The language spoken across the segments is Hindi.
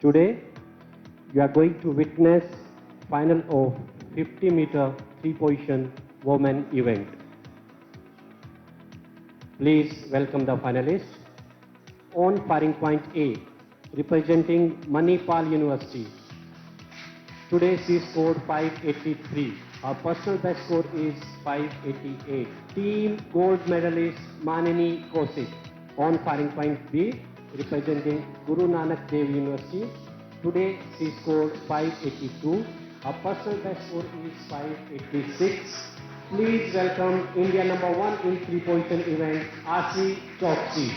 Today, you are going to witness final of 50-meter three-position women event. Please welcome the finalists. On firing point A, representing Manipal University. Today she scored 583. Her personal best score is 588. Team gold medalist Manini Kaushik. On firing point B, representing Guru Nanak Dev University. Today she scored 582. Her personal best score is 586. Please welcome India number 1 in three-position event, Asi Chokshi.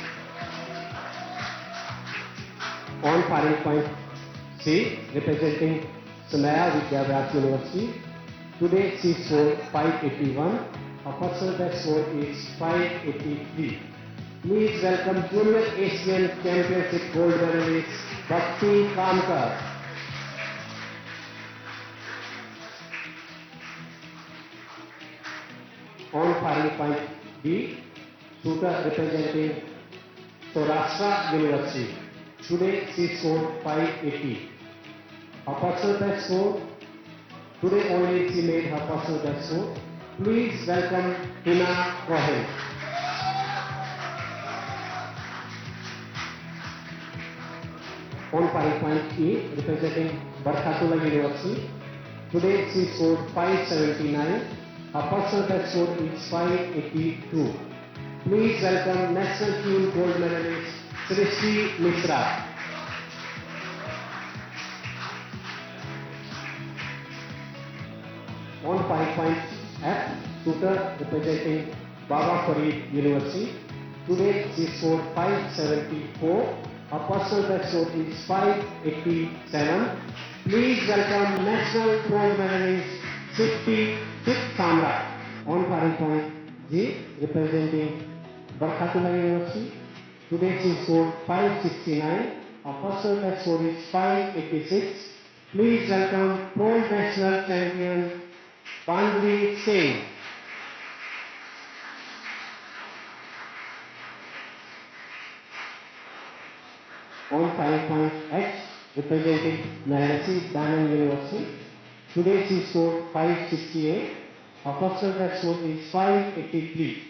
On firing point C, representing Sanaya Vidyavyas University. Today she scored 581. Her personal best score is 583. Please welcome Junior Asian Championship gold medalist Bhakti Kamkar. On firing point D, shooter representing Saurashtra University. Today she scored 580. Her personal best score, today only she made her personal best score. Please welcome Hina Cohen. On firing point E, representing Barkatullah University. Today she scored 579. Her personal best score is 582. Please welcome national team gold medalist Srishti Mishra. On firing point F, shooter representing Baba Farid University. Today she scored 574. Her personal best score is 587. Please welcome national gold medalist Siddhi Samra. On firing point G, representing Barkatullah University. Today she scored 569. Her personal best score is 586. Please welcome pro national champion Pandri Singh. On firing point H, representing Nalasi Danan University. Today she scored 568. Her personal best score is 583.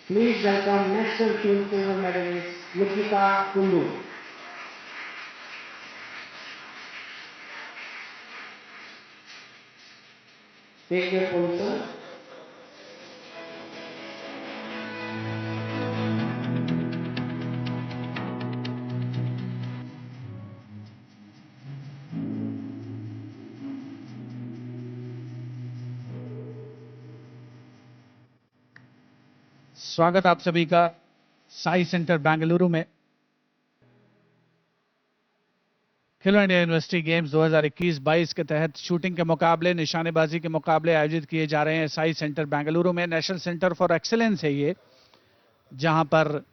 Please welcome national team silver medalist Nikita Kundu. Take your position. स्वागत आप सभी का साई सेंटर बेंगलुरु में खेलो इंडिया यूनिवर्सिटी गेम्स 2021-22 के तहत शूटिंग के मुकाबले, निशानेबाजी के मुकाबले आयोजित किए जा रहे हैं साई सेंटर बेंगलुरु में। नेशनल सेंटर फॉर एक्सीलेंस है ये, जहां पर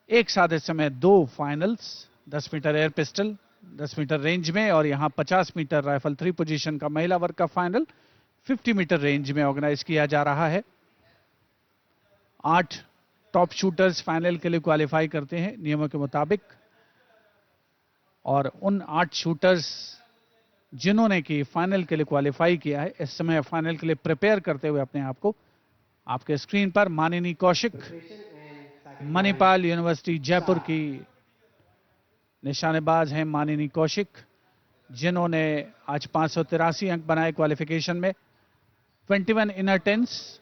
एक साथ इस समय 2 finals 10 metre air pistol 10 metre range में और यहां 50 मीटर राइफल 3 पोजीशन का महिला वर्ग का फाइनल 50 मीटर रेंज में ऑर्गेनाइज किया जा रहा है। 8 टॉप शूटर्स फाइनल के लिए क्वालिफाई करते हैं नियमों के मुताबिक, और उन 8 शूटर्स जिन्होंने कि फाइनल के लिए क्वालिफाई किया है, इस समय फाइनल के लिए प्रिपेयर करते हुए अपने आप को आपके स्क्रीन पर मानिनी कौशिक, मणिपाल यूनिवर्सिटी जयपुर की निशानेबाज हैं मानिनी कौशिक, जिन्होंने आज 583 अंक बनाए क्वालिफिकेशन में। 21 इनर टेंस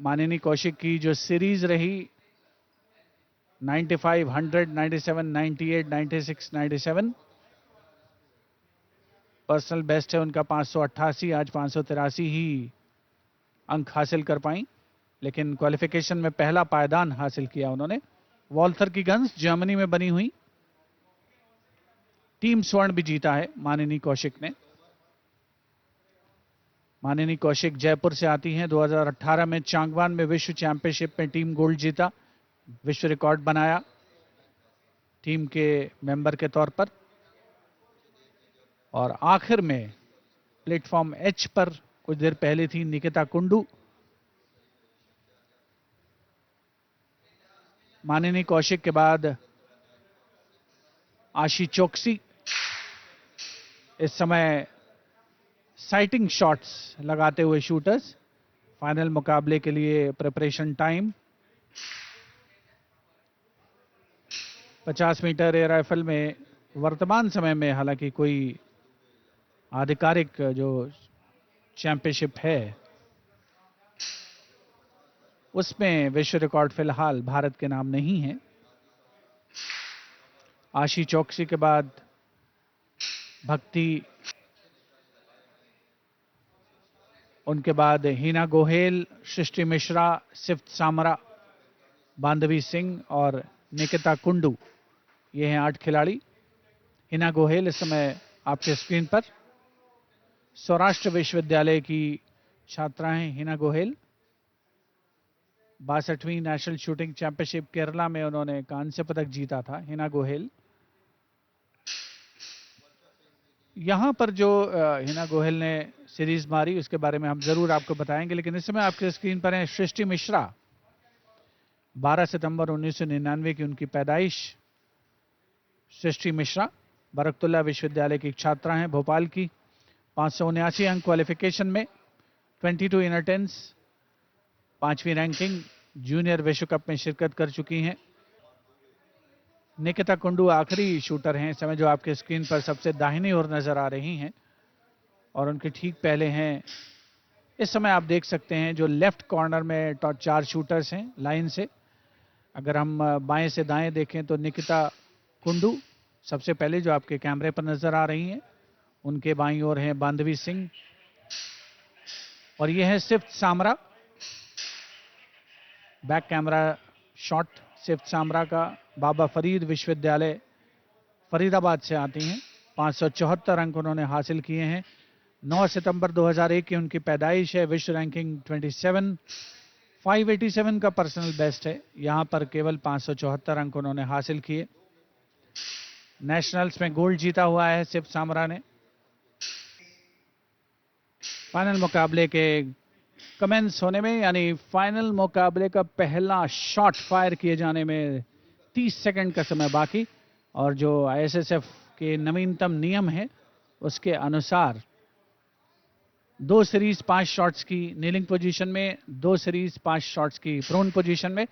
मानिनी कौशिक की जो सीरीज रही 95, 100, 97, 98, 96, 97, पर्सनल बेस्ट है उनका 588। आज 583 ही अंक हासिल कर पाई, लेकिन क्वालिफिकेशन में पहला पायदान हासिल किया उन्होंने। वॉल्थर की गन्स जर्मनी में बनी हुई, टीम स्वर्ण भी जीता है मानिनी कौशिक ने। मानिनी कौशिक जयपुर से आती हैं। 2018 में चांगवान में विश्व चैंपियनशिप में टीम गोल्ड जीता, विश्व रिकॉर्ड बनाया टीम के मेंबर के तौर पर, और आखिर में प्लेटफॉर्म एच पर कुछ देर पहले थी निकिता कुंडू। मानिनी कौशिक के बाद आशी चोकसी इस समय साइटिंग शॉट्स लगाते हुए शूटर्स। फाइनल मुकाबले के लिए preparation time. 50 metre air rifle में वर्तमान समय में हालांकि कोई आधिकारिक जो चैंपियनशिप है उसमें विश्व रिकॉर्ड फिलहाल भारत के नाम नहीं है। आशी चौकसी के बाद भक्ति, उनके बाद हिना गोहेल, सृष्टि मिश्रा, सिफ्त सामरा, बांधवी सिंह और निकिता कुंडू, ये हैं 8 खिलाड़ी। हिना गोहेल इस समय आपके स्क्रीन पर, सौराष्ट्र विश्वविद्यालय की छात्रा हैं हिना गोहेल। 62वीं नेशनल शूटिंग चैंपियनशिप केरला में उन्होंने कांस्य पदक जीता था हिना गोहेल। यहां पर जो हिना गोहेल ने सीरीज मारी उसके बारे में हम जरूर आपको बताएंगे, लेकिन इस समय आपके स्क्रीन पर है सृष्टि मिश्रा। 12 सितंबर 1999 की उनकी पैदाइश। सृष्टि मिश्रा बरकतुल्ला विश्वविद्यालय की छात्रा हैं भोपाल की। 579 अंक क्वालिफिकेशन में, 22 इन अटेंस, 5वीं रैंकिंग, जूनियर विश्व कप में शिरकत कर चुकी हैं। निकिता कुंडू आखिरी शूटर हैं इस समय जो आपके स्क्रीन पर सबसे दाहिनी ओर नजर आ रही हैं, और उनके ठीक पहले हैं, इस समय आप देख सकते हैं जो लेफ्ट कॉर्नर में टॉप 4 शूटर्स हैं लाइन से। अगर हम बाएं से दाएं देखें तो निकिता कुंडू सबसे पहले जो आपके कैमरे पर नजर आ रही हैं, उनके बाईं ओर हैं बांधवी सिंह, और यह है Sifat Samra. Back camera shot Sifat Samra का। बाबा फरीद विश्वविद्यालय फरीदाबाद से आती हैं। 574 अंक उन्होंने हासिल किए हैं। 9 सितंबर 2001 की उनकी पैदाइश है। विश्व रैंकिंग 27, 587 का पर्सनल बेस्ट है। यहां पर केवल 574 अंक उन्होंने हासिल किए। नेशनल्स में गोल्ड जीता हुआ है सिफ्त सामरा ने। फाइनल मुकाबले के कमेंस होने में, यानी फाइनल मुकाबले का पहला शॉट फायर किए जाने में 30 सेकंड का समय बाकी, और जो आईएसएसएफ के नवीनतम नियम है उसके अनुसार 2 सीरीज 5 शॉट्स की नीलिंग पोजीशन में, 2 सीरीज 5 शॉट्स की प्रोन पोजीशन में।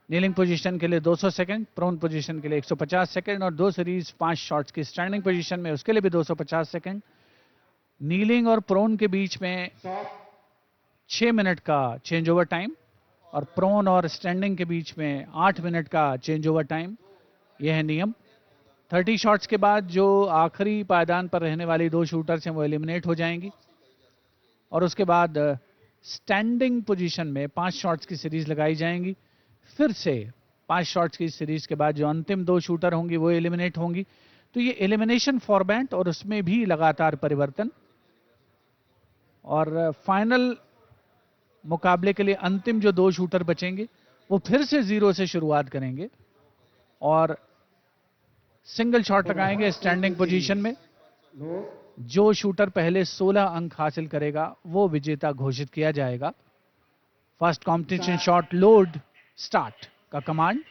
नीलिंग पोजीशन के लिए 200 सेकंड, प्रोन पोजीशन के लिए 150 सेकंड, और 2 सीरीज 5 शॉट्स की स्टैंडिंग पोजीशन में उसके लिए भी 250 सेकंड। नीलिंग और प्रोन के बीच में 6 मिनट का चेंज ओवर टाइम, और प्रोन और स्टैंडिंग के बीच में 8 मिनट का चेंज ओवर टाइम। यह है नियम। 30 शॉट्स के बाद जो आखिरी पायदान पर रहने वाली 2 शूटर्स हैं वो एलिमिनेट हो जाएंगी, और उसके बाद स्टैंडिंग पोजीशन में 5 शॉट्स की सीरीज लगाई जाएंगी। फिर से 5 शॉट्स की सीरीज के बाद जो अंतिम 2 शूटर होंगी वो एलिमिनेट होंगी। तो ये एलिमिनेशन फॉर्मेट, और उसमें भी लगातार परिवर्तन, और फाइनल मुकाबले के लिए अंतिम जो 2 शूटर बचेंगे वो फिर से 0 से शुरुआत करेंगे और सिंगल शॉट लगाएंगे स्टैंडिंग पोजीशन में। जो शूटर पहले 16 अंक हासिल करेगा वो विजेता घोषित किया जाएगा। First competition shot load start का कमांड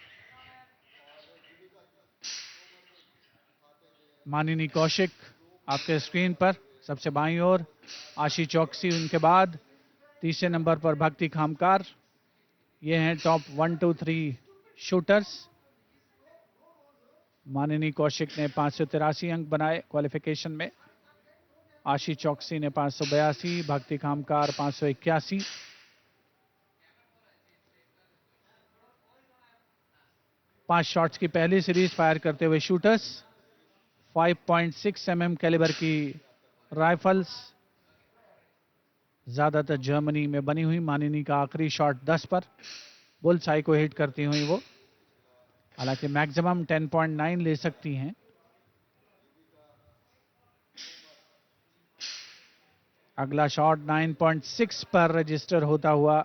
माननीय कौशिक आपके स्क्रीन पर सबसे बाईं ओर, आशी चौकसी उनके बाद, तीसरे नंबर पर भक्ति खामकार। ये हैं टॉप 1, 2, 3 शूटर्स। माननीय कौशिक ने 583 अंक बनाए क्वालिफिकेशन में, आशी चौकसी ने 582, भक्ति खामकार 581। पांच शॉट्स की पहली सीरीज फायर करते हुए शूटर्स। 5.6 mm कैलिबर की राइफल्स, ज्यादातर जर्मनी में बनी हुई। माननीय का आखिरी शॉट 10 पर बुल साई को हिट करती हुई वो, हालांकि मैक्सिमम 10.9 ले सकती हैं। अगला शॉट 9.6 पर रजिस्टर होता हुआ,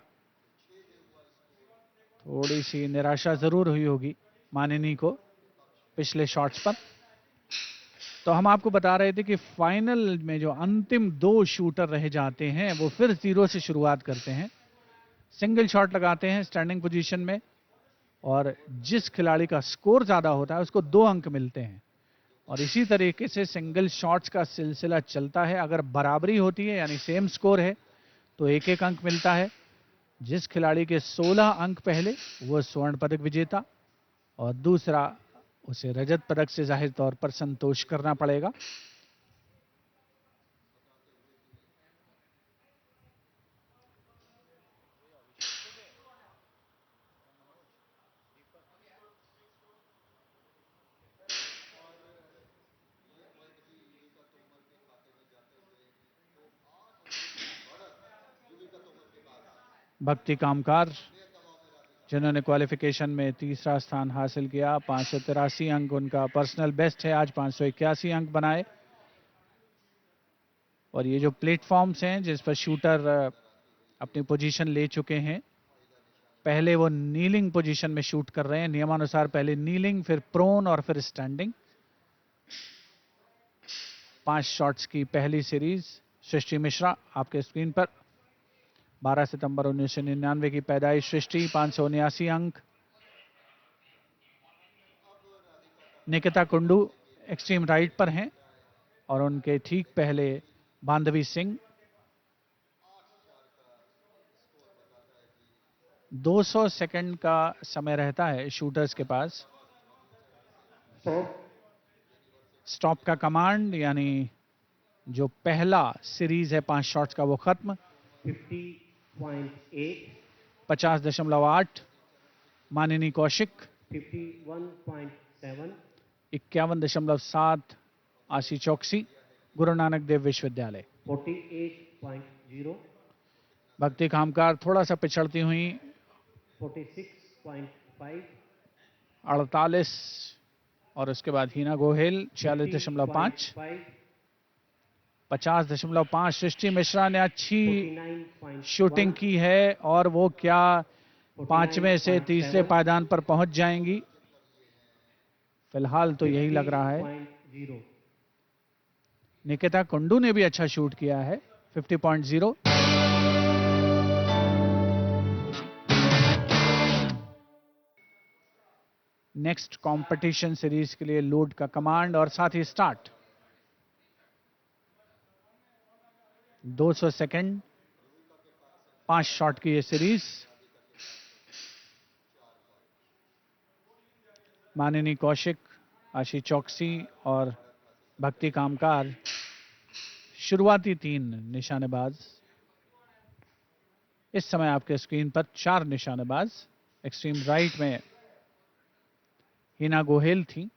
थोड़ी सी निराशा जरूर हुई होगी माननीय को पिछले शॉट्स पर। तो हम आपको बता रहे थे कि फाइनल में जो अंतिम 2 शूटर रह जाते हैं वो फिर 0 से शुरुआत करते हैं, सिंगल शॉट लगाते हैं स्टैंडिंग पोजीशन में, और जिस खिलाड़ी का स्कोर ज्यादा होता है उसको 2 अंक मिलते हैं, और इसी तरीके से सिंगल शॉट्स का सिलसिला चलता है। अगर बराबरी होती है यानी सेम स्कोर है तो एक एक अंक मिलता है। जिस खिलाड़ी के 16 अंक पहले वो स्वर्ण पदक विजेता और दूसरा उसे रजत पदक से जाहिर तौर पर संतोष करना पड़ेगा। भक्ति कामकार जिन्होंने क्वालिफिकेशन में तीसरा स्थान हासिल किया, 583 अंक उनका पर्सनल बेस्ट है। आज 581 अंक बनाए। और ये जो प्लेटफॉर्म्स हैं जिस पर शूटर अपनी पोजीशन ले चुके हैं, पहले वो नीलिंग पोजीशन में शूट कर रहे हैं। नियमानुसार पहले नीलिंग, फिर प्रोन और फिर स्टैंडिंग। 5 शॉट्स की पहली सीरीज। सृष्टि मिश्रा आपके स्क्रीन पर, 12 सितंबर 1999 की पैदाइश। सृष्टि 579 अंक। निकिता कुंडू एक्सट्रीम राइट पर हैं और उनके ठीक पहले बांधवी सिंह। 200 सेकंड का समय रहता है शूटर्स के पास। स्टॉप का कमांड यानी जो पहला सीरीज है 5 शॉट्स का वो खत्म। 50.8 मानिनी कौशिक। 51.7 51.7 आशी चौकसी, गुरु नानक देव विश्वविद्यालय। 48.0 भक्ति कामकार थोड़ा सा पिछड़ती हुई 46.5 48 और उसके बाद हीना गोहेल 46.5 50.5। सृष्टि मिश्रा ने अच्छी 49.1 शूटिंग की है और वो क्या 5वें से तीसरे पायदान पर पहुंच जाएंगी, फिलहाल तो यही लग रहा है। 50.0 निकिता कुंडू ने भी अच्छा शूट किया है, 50.0। नेक्स्ट कंपटीशन सीरीज के लिए लोड का कमांड और साथ ही स्टार्ट। 200 सेकंड, 5 शॉट की ये सीरीज। मानिनी कौशिक, आशी चौकसी और भक्ति कामकार शुरुआती 3 निशानेबाज। इस समय आपके स्क्रीन पर 4 निशानेबाज। एक्सट्रीम राइट में हीना गोहेल थी।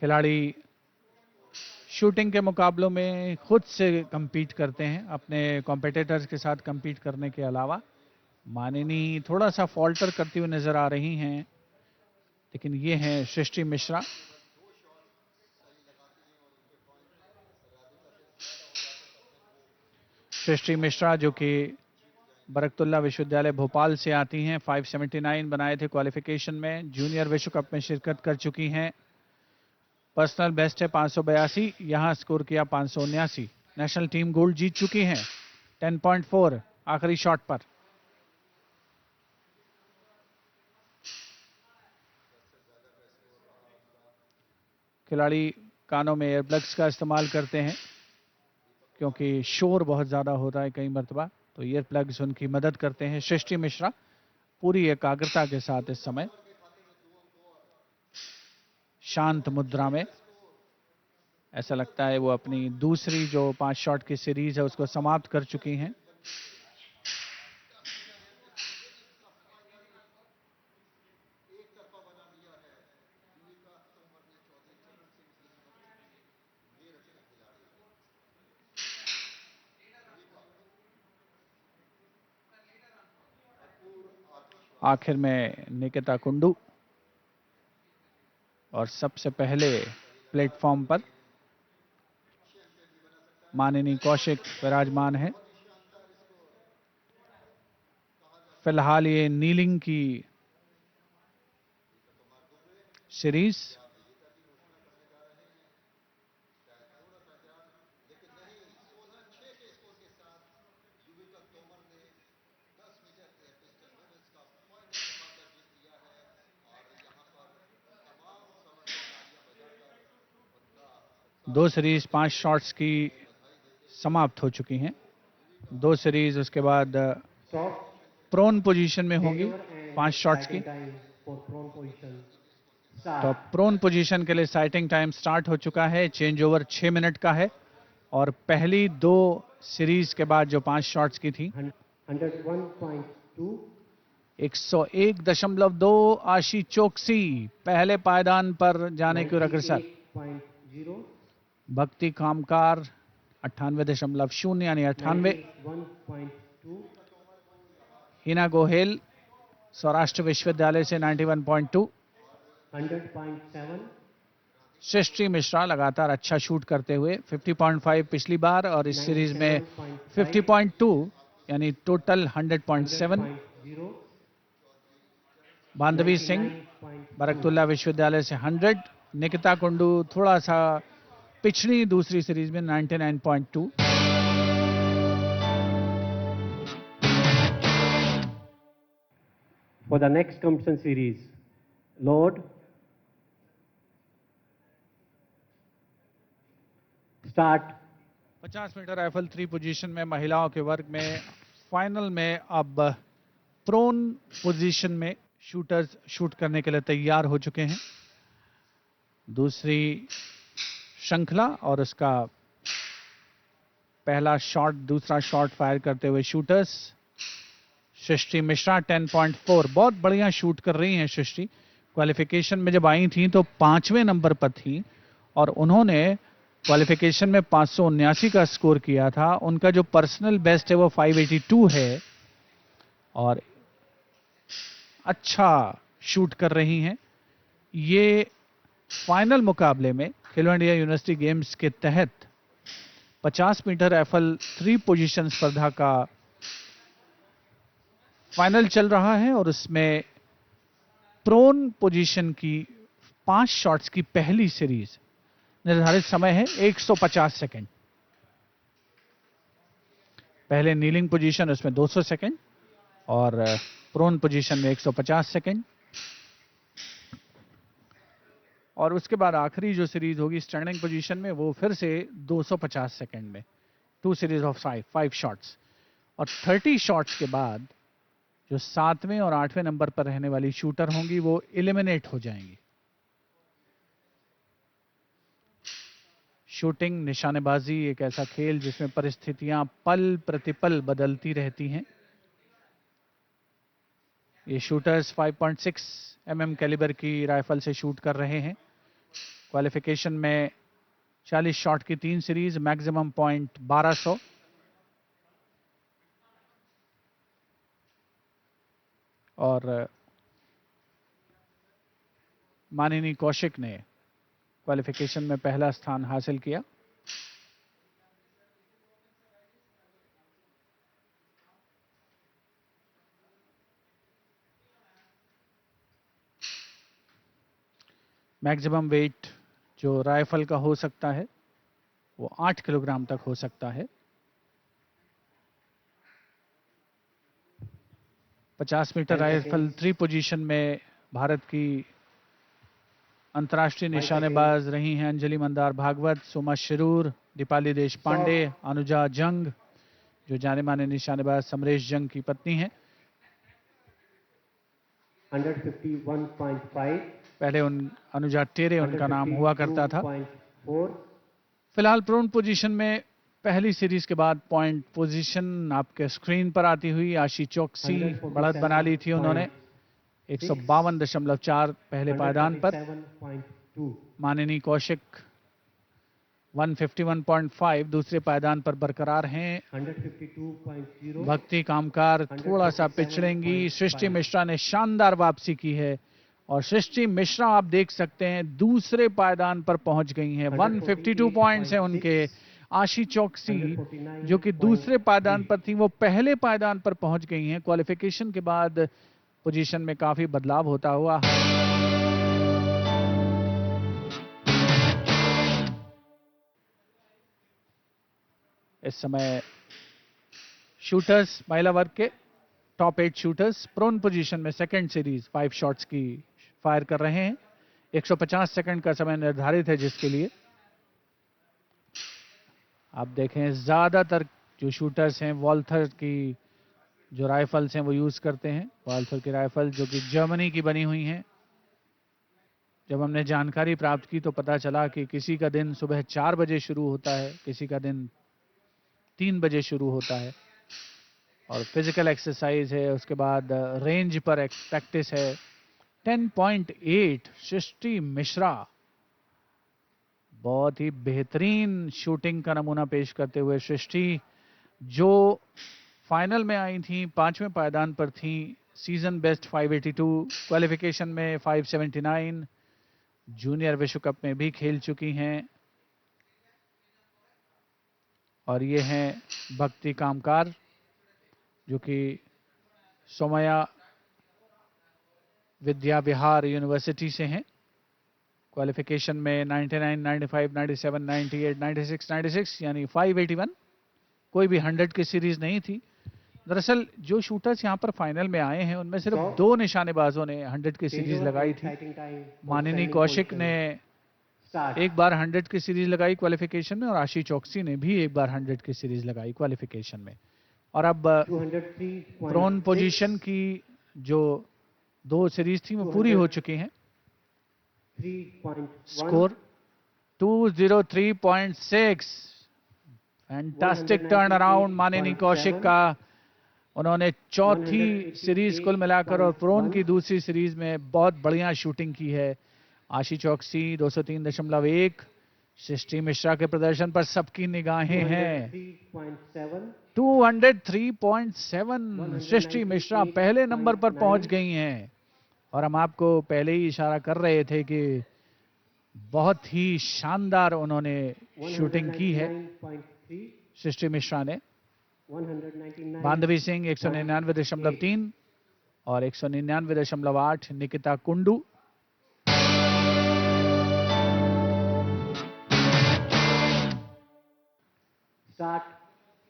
खिलाड़ी शूटिंग के मुकाबलों में खुद से compete करते हैं, अपने कॉम्पिटिटर्स के साथ compete करने के अलावा। मानिनी थोड़ा सा फॉल्टर करती हुई नजर आ रही हैं, लेकिन ये हैं सृष्टि मिश्रा। सृष्टि मिश्रा जो कि बरकतुल्ला विश्वविद्यालय भोपाल से आती हैं, 579 बनाए थे क्वालिफिकेशन में। जूनियर विश्व कप में शिरकत कर चुकी हैं। पर्सनल बेस्ट है 582, यहां स्कोर किया 579। नेशनल टीम गोल्ड जीत चुकी हैं। 10.4 आखिरी शॉट पर। खिलाड़ी कानों में एयरप्लग्स का इस्तेमाल करते हैं क्योंकि शोर बहुत ज्यादा होता है कई मरतबा, तो ईयरप्लग्स उनकी मदद करते हैं। सृष्टि मिश्रा पूरी एकाग्रता के साथ इस समय शांत मुद्रा में, ऐसा लगता है वो अपनी दूसरी जो 5 शॉट की सीरीज है उसको समाप्त कर चुकी हैं। आखिर में निकिता कुंडू और सबसे पहले प्लेटफॉर्म पर मानिनी कौशिक विराजमान है। फिलहाल ये नीलिंग की सीरीज। दो सीरीज 5 शॉट्स की समाप्त हो चुकी हैं। दो सीरीज उसके बाद Soft प्रोन पोजीशन में होंगी changeover and 5 शॉट्स की। sighting time for prone position. तो Start. प्रोन पोजीशन के लिए साइटिंग टाइम स्टार्ट हो चुका है। चेंज ओवर 6 मिनट का है और पहली दो सीरीज के बाद जो 5 शॉट्स की थी 101.2. 101.2 आशी चोकसी पहले पायदान पर जाने की ओर अग्रसर। 98.0. भक्ति कामकार 98.0 यानी 98। 91.2. हिना गोहेल सौराष्ट्र विश्वविद्यालय से 91.2। 100.7. सृष्टि मिश्रा लगातार अच्छा शूट करते हुए 50.5 पिछली बार और इस सीरीज में 50.2 यानी टोटल 100.7। 100.0. बांधवी सिंह 99.2. बरकतुल्ला विश्वविद्यालय से 100। निकिता कुंडू थोड़ा सा पिछड़ी दूसरी सीरीज में 99.2। For the next competition series, Lord, start. 50 metre rifle 3 position में महिलाओं के वर्ग में फाइनल में अब प्रोन पोजीशन में शूटर्स शूट करने के लिए तैयार हो चुके हैं। दूसरी श्रृंखला और उसका पहला शॉट दूसरा शॉट फायर करते हुए शूटर्स सृष्टि मिश्रा 10.4 बहुत बढ़िया शूट कर रही हैं सृष्टि। क्वालिफिकेशन में जब आई थी तो 5वें नंबर पर थी और उन्होंने क्वालिफिकेशन में 579 का स्कोर किया था। उनका जो पर्सनल बेस्ट है वो 582 है और अच्छा शूट कर रही हैं। ये फाइनल मुकाबले में खेलो इंडिया यूनिवर्सिटी गेम्स के तहत 50 मीटर राइफल 3 पोजीशन स्पर्धा का फाइनल चल रहा है और उसमें प्रोन पोजीशन की 5 शॉट्स की पहली सीरीज निर्धारित समय है 150 सेकंड। पहले नीलिंग पोजीशन उसमें 200 सेकंड और प्रोन पोजीशन में 150 सेकंड और उसके बाद आखिरी जो सीरीज होगी स्टैंडिंग पोजीशन में वो फिर से 250 सेकंड में 2 सीरीज ऑफ 5 शॉट्स और 30 शॉट्स के बाद जो 7वें और 8वें नंबर पर रहने वाली शूटर होंगी वो एलिमिनेट हो जाएंगी। शूटिंग निशानेबाजी एक ऐसा खेल जिसमें परिस्थितियां पल प्रतिपल बदलती रहती हैं। ये शूटर्स 5.6 mm कैलिबर की राइफल से शूट कर रहे हैं। क्वालिफिकेशन में 40 शॉट की 3 सीरीज मैक्सिमम पॉइंट 1200 और मानिनी कौशिक ने क्वालिफिकेशन में पहला स्थान हासिल किया। मैक्सिमम वेट जो राइफल का हो सकता है वो 8 किलोग्राम तक हो सकता है। 50 मीटर राइफल 3 पोजीशन में भारत की अंतर्राष्ट्रीय निशानेबाज रही हैं अंजलि मंदार भागवत, सुमा शिरूर, दीपाली देश पांडे, अनुजा जंग जो जाने माने निशानेबाज समरेश जंग की पत्नी हैं। 151.5. पहले अनुजा टेरे उनका नाम हुआ करता था। 152.4. फिलहाल प्रोन पोजीशन में पहली सीरीज के बाद पॉइंट पोजीशन आपके स्क्रीन पर आती हुई आशी चौकसी बढ़त बना ली थी उन्होंने 152.4 पहले पायदान पर। 147.2. मानिनी कौशिक 151.5 दूसरे पायदान पर बरकरार हैं। 152.0. भक्ति कामकार थोड़ा सा पिछड़ेंगी। सृष्टि मिश्रा ने शानदार वापसी की है और सृष्टि मिश्रा आप देख सकते हैं दूसरे पायदान पर पहुंच गई हैं। 152 पॉइंट्स हैं उनके। आशी चौकसी जो कि दूसरे पायदान पर थी वो पहले पायदान पर पहुंच गई हैं। क्वालिफिकेशन के बाद पोजीशन में काफी बदलाव होता हुआ इस समय शूटर्स महिला वर्ग के टॉप 8 शूटर्स प्रोन पोजीशन में सेकंड सीरीज 5 शॉट्स की फायर कर रहे हैं। 150 सेकंड का समय निर्धारित है जिसके लिए आप देखें ज़्यादातर जो शूटर्स हैं वॉल्थर की जो राइफल्स हैं वो यूज़ करते हैं। वॉल्थर की राइफल जो कि जर्मनी की बनी हुई हैं। जब हमने जानकारी प्राप्त की तो पता चला कि किसी का दिन सुबह 4 बजे शुरू होता है, किसी का दिन 3 बजे शुरू होता है और फिजिकल एक्सरसाइज है, उसके बाद रेंज पर प्रैक्टिस है। 10.8 सृष्टि मिश्रा बहुत ही बेहतरीन शूटिंग का नमूना पेश करते हुए सृष्टि जो फाइनल में आई थी, 5वें पायदान पर थी। सीजन बेस्ट 582, क्वालिफिकेशन में 579, जूनियर विश्व कप में भी खेल चुकी हैं। और ये हैं भक्ति कामकार जो कि सोमया विद्या विहार यूनिवर्सिटी से हैं। क्वालिफिकेशन में 99, 95, 97, 98, 96, 96 यानी 581। कोई भी 100 की सीरीज नहीं थी। दरअसल जो शूटर्स यहाँ पर फाइनल में आए हैं उनमें सिर्फ 2 निशानेबाजों ने 100 की सीरीज लगाई थी। मानिनी कौशिक ने एक बार 100 की सीरीज लगाई क्वालिफिकेशन में और आशी चौकसी ने भी एक बार 100 की सीरीज लगाई क्वालिफिकेशन में। और अब प्रोन पोजीशन की जो 2 सीरीज थी वो पूरी हो चुकी हैं। स्कोर 203.6। फैंटास्टिक टर्न अराउंड मानिनी कौशिक का। उन्होंने चौथी सीरीज कुल मिलाकर और प्रोन की दूसरी सीरीज में बहुत बढ़िया शूटिंग की है। आशी चौकसी 203.1। सृष्टि मिश्रा के प्रदर्शन पर सबकी निगाहें हैं। 203.7 सृष्टि मिश्रा पहले नंबर पर पहुंच गई हैं। और हम आपको पहले ही इशारा कर रहे थे कि बहुत ही शानदार उन्होंने शूटिंग की है सृष्टि मिश्रा ने। बांधवी सिंह 199.3 और 199.8 निकिता कुंडू।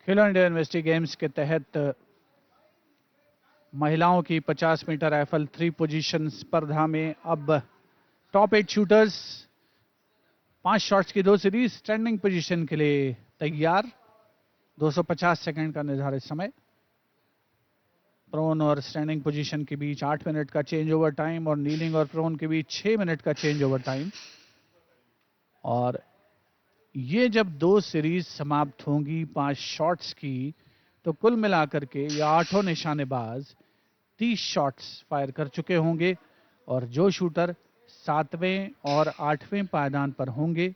खेलो इंडिया यूनिवर्सिटी गेम्स के तहत महिलाओं की 50 मीटर राइफल 3 पोजीशन स्पर्धा में अब टॉप 8 शूटर्स 5 शॉट्स की 2 सीरीज स्टैंडिंग पोजीशन के लिए तैयार। 250 सेकंड का निर्धारित समय। प्रोन और स्टैंडिंग पोजीशन के बीच 8 मिनट का चेंज ओवर टाइम और नीलिंग और प्रोन के बीच 6 मिनट का चेंज ओवर टाइम। और ये जब 2 सीरीज समाप्त होंगी 5 शॉट्स की तो कुल मिलाकर के ये 8 निशानेबाज 30 शॉट्स फायर कर चुके होंगे और जो शूटर 7वें और 8वें पायदान पर होंगे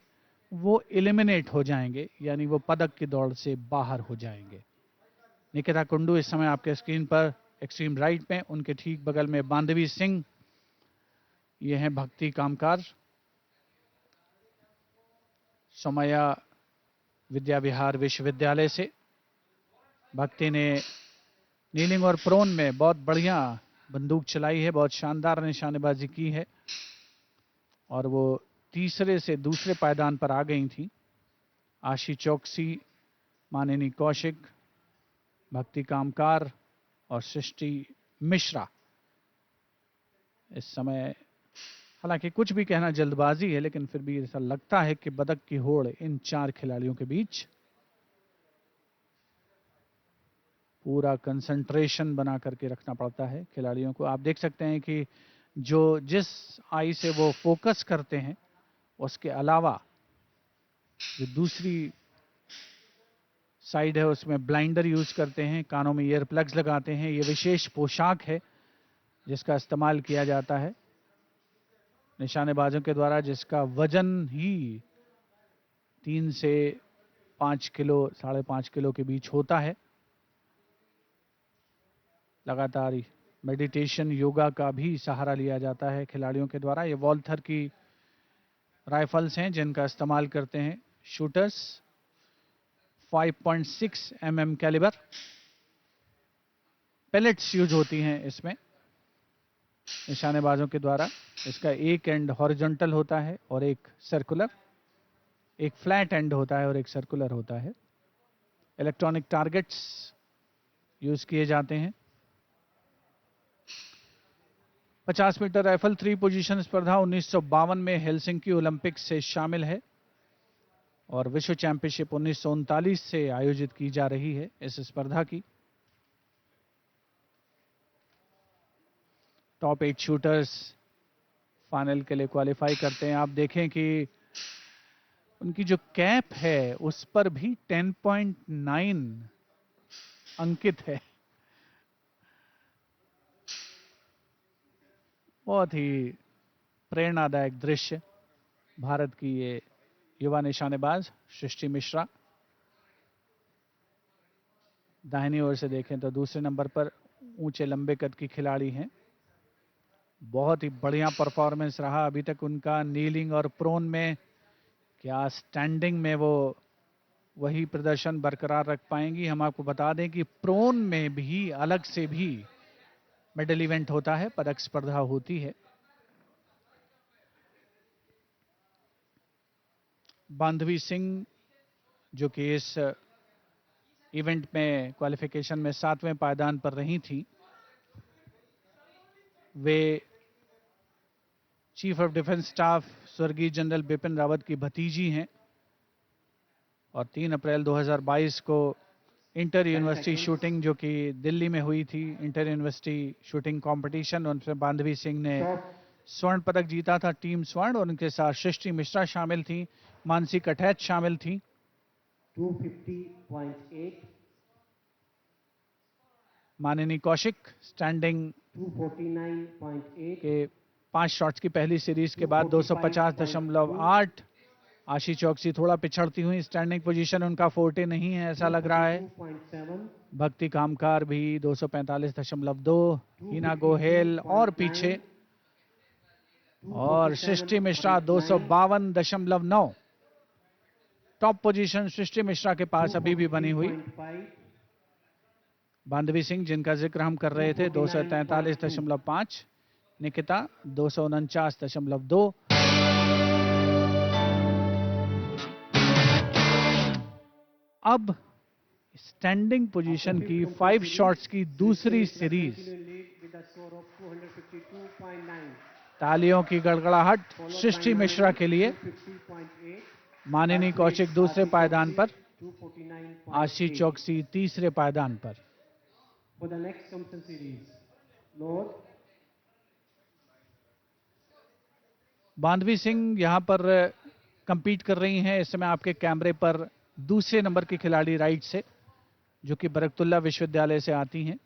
वो एलिमिनेट हो जाएंगे, यानी वो पदक की दौड़ से बाहर हो जाएंगे। निकिता कुंडू इस समय आपके स्क्रीन पर एक्सट्रीम राइट में, उनके ठीक बगल में बांधवी सिंह, ये हैं भक्ति कामकार। सोमया विद्या विहार विश्वविद्यालय से भक्ति ने नीलिंग और प्रोन में बहुत बढ़िया बंदूक चलाई है, बहुत शानदार निशानेबाजी की है और वो तीसरे से दूसरे पायदान पर आ गई थी। आशी चौकसी, मानिनी कौशिक, भक्ति कामकार और सृष्टि मिश्रा इस समय, हालांकि कुछ भी कहना जल्दबाजी है लेकिन फिर भी ऐसा लगता है कि पदक की होड़ इन 4 खिलाड़ियों के बीच। पूरा कंसंट्रेशन बना करके रखना पड़ता है खिलाड़ियों को। आप देख सकते हैं कि जो जिस आई से वो फोकस करते हैं उसके अलावा जो दूसरी साइड है उसमें ब्लाइंडर यूज करते हैं, कानों में ईयर प्लग्स लगाते हैं। ये विशेष पोशाक है जिसका इस्तेमाल किया जाता है निशानेबाजों के द्वारा, जिसका वजन ही 3 से 5 किलो 5.5 किलो के बीच होता है। लगातार मेडिटेशन योगा का भी सहारा लिया जाता है खिलाड़ियों के द्वारा। ये वॉल्थर की राइफल्स हैं जिनका इस्तेमाल करते हैं shooters. 5.6 mm calibre pellets use होती हैं इसमें निशानेबाजों के द्वारा। इसका एक एंड हॉरिजॉन्टल होता है और एक सर्कुलर, एक फ्लैट एंड होता है और एक सर्कुलर होता है। इलेक्ट्रॉनिक टारगेट्स यूज किए जाते हैं। 50 मीटर राइफल 3 पोजीशन स्पर्धा 1952 में हेलसिंकी ओलंपिक से शामिल है। और विश्व चैंपियनशिप 1939 से आयोजित की जा रही है इस स्पर्धा की। टॉप 8 शूटर्स फाइनल के लिए क्वालिफाई करते हैं। आप देखें कि उनकी जो कैप है उस पर भी 10.9 अंकित है। बहुत ही प्रेरणादायक दृश्य। भारत की ये युवा निशानेबाज सृष्टि मिश्रा, दाहिनी ओर से देखें तो दूसरे नंबर पर ऊंचे लंबे कद की खिलाड़ी हैं। बहुत ही बढ़िया परफॉर्मेंस रहा अभी तक उनका नीलिंग और प्रोन में। क्या स्टैंडिंग में वो वही प्रदर्शन बरकरार रख पाएंगी? हम आपको बता दें कि प्रोन में भी अलग से भी मेडल इवेंट होता है, पदक स्पर्धा होती है। बांधवी सिंह जो कि इस इवेंट में क्वालिफिकेशन में 7वें पायदान पर रही थी, वे चीफ ऑफ डिफेंस स्टाफ स्वर्गीय जनरल बिपिन रावत की भतीजी हैं और 3 अप्रैल 2022 को इंटर यूनिवर्सिटी शूटिंग जो कि दिल्ली में हुई थी, इंटर यूनिवर्सिटी शूटिंग कंपटीशन, उनमें बांधवी सिंह ने स्वर्ण पदक जीता था, टीम स्वर्ण। और उनके साथ सृष्टि मिश्रा शामिल थी, मानसी कठैत शामिल थी। 250.8, माननी कौशिक स्टैंडिंग 249.8 के 5 शॉट्स की पहली सीरीज के बाद 250.8। आशी चौकसी थोड़ा पिछड़ती हुई, स्टैंडिंग पोजीशन उनका फोर्टे नहीं है ऐसा लग रहा है। 242.7, भक्ति कामकार भी 245.2, हिना गोहेल और पीछे, और सृष्टि मिश्रा 252.9। टॉप पोजीशन सृष्टि मिश्रा के पास अभी भी बनी हुई। 243.5, बांधवी सिंह जिनका जिक्र हम कर रहे थे 243.5, निकिता 249.2। अब स्टैंडिंग पोजीशन की 5 शॉट्स की दूसरी सीरीज। तालियों की गड़गड़ाहट सृष्टि मिश्रा के लिए। माननी कौशिक दूसरे पायदान पर, आशी चौकसी तीसरे पायदान पर। For the next competition series, Lord, बांधवी Singh यहां पर कंपीट कर रही हैं इस समय आपके कैमरे पर दूसरे नंबर की खिलाड़ी राइट से, जो कि बरकतुल्ला विश्वविद्यालय से आती हैं।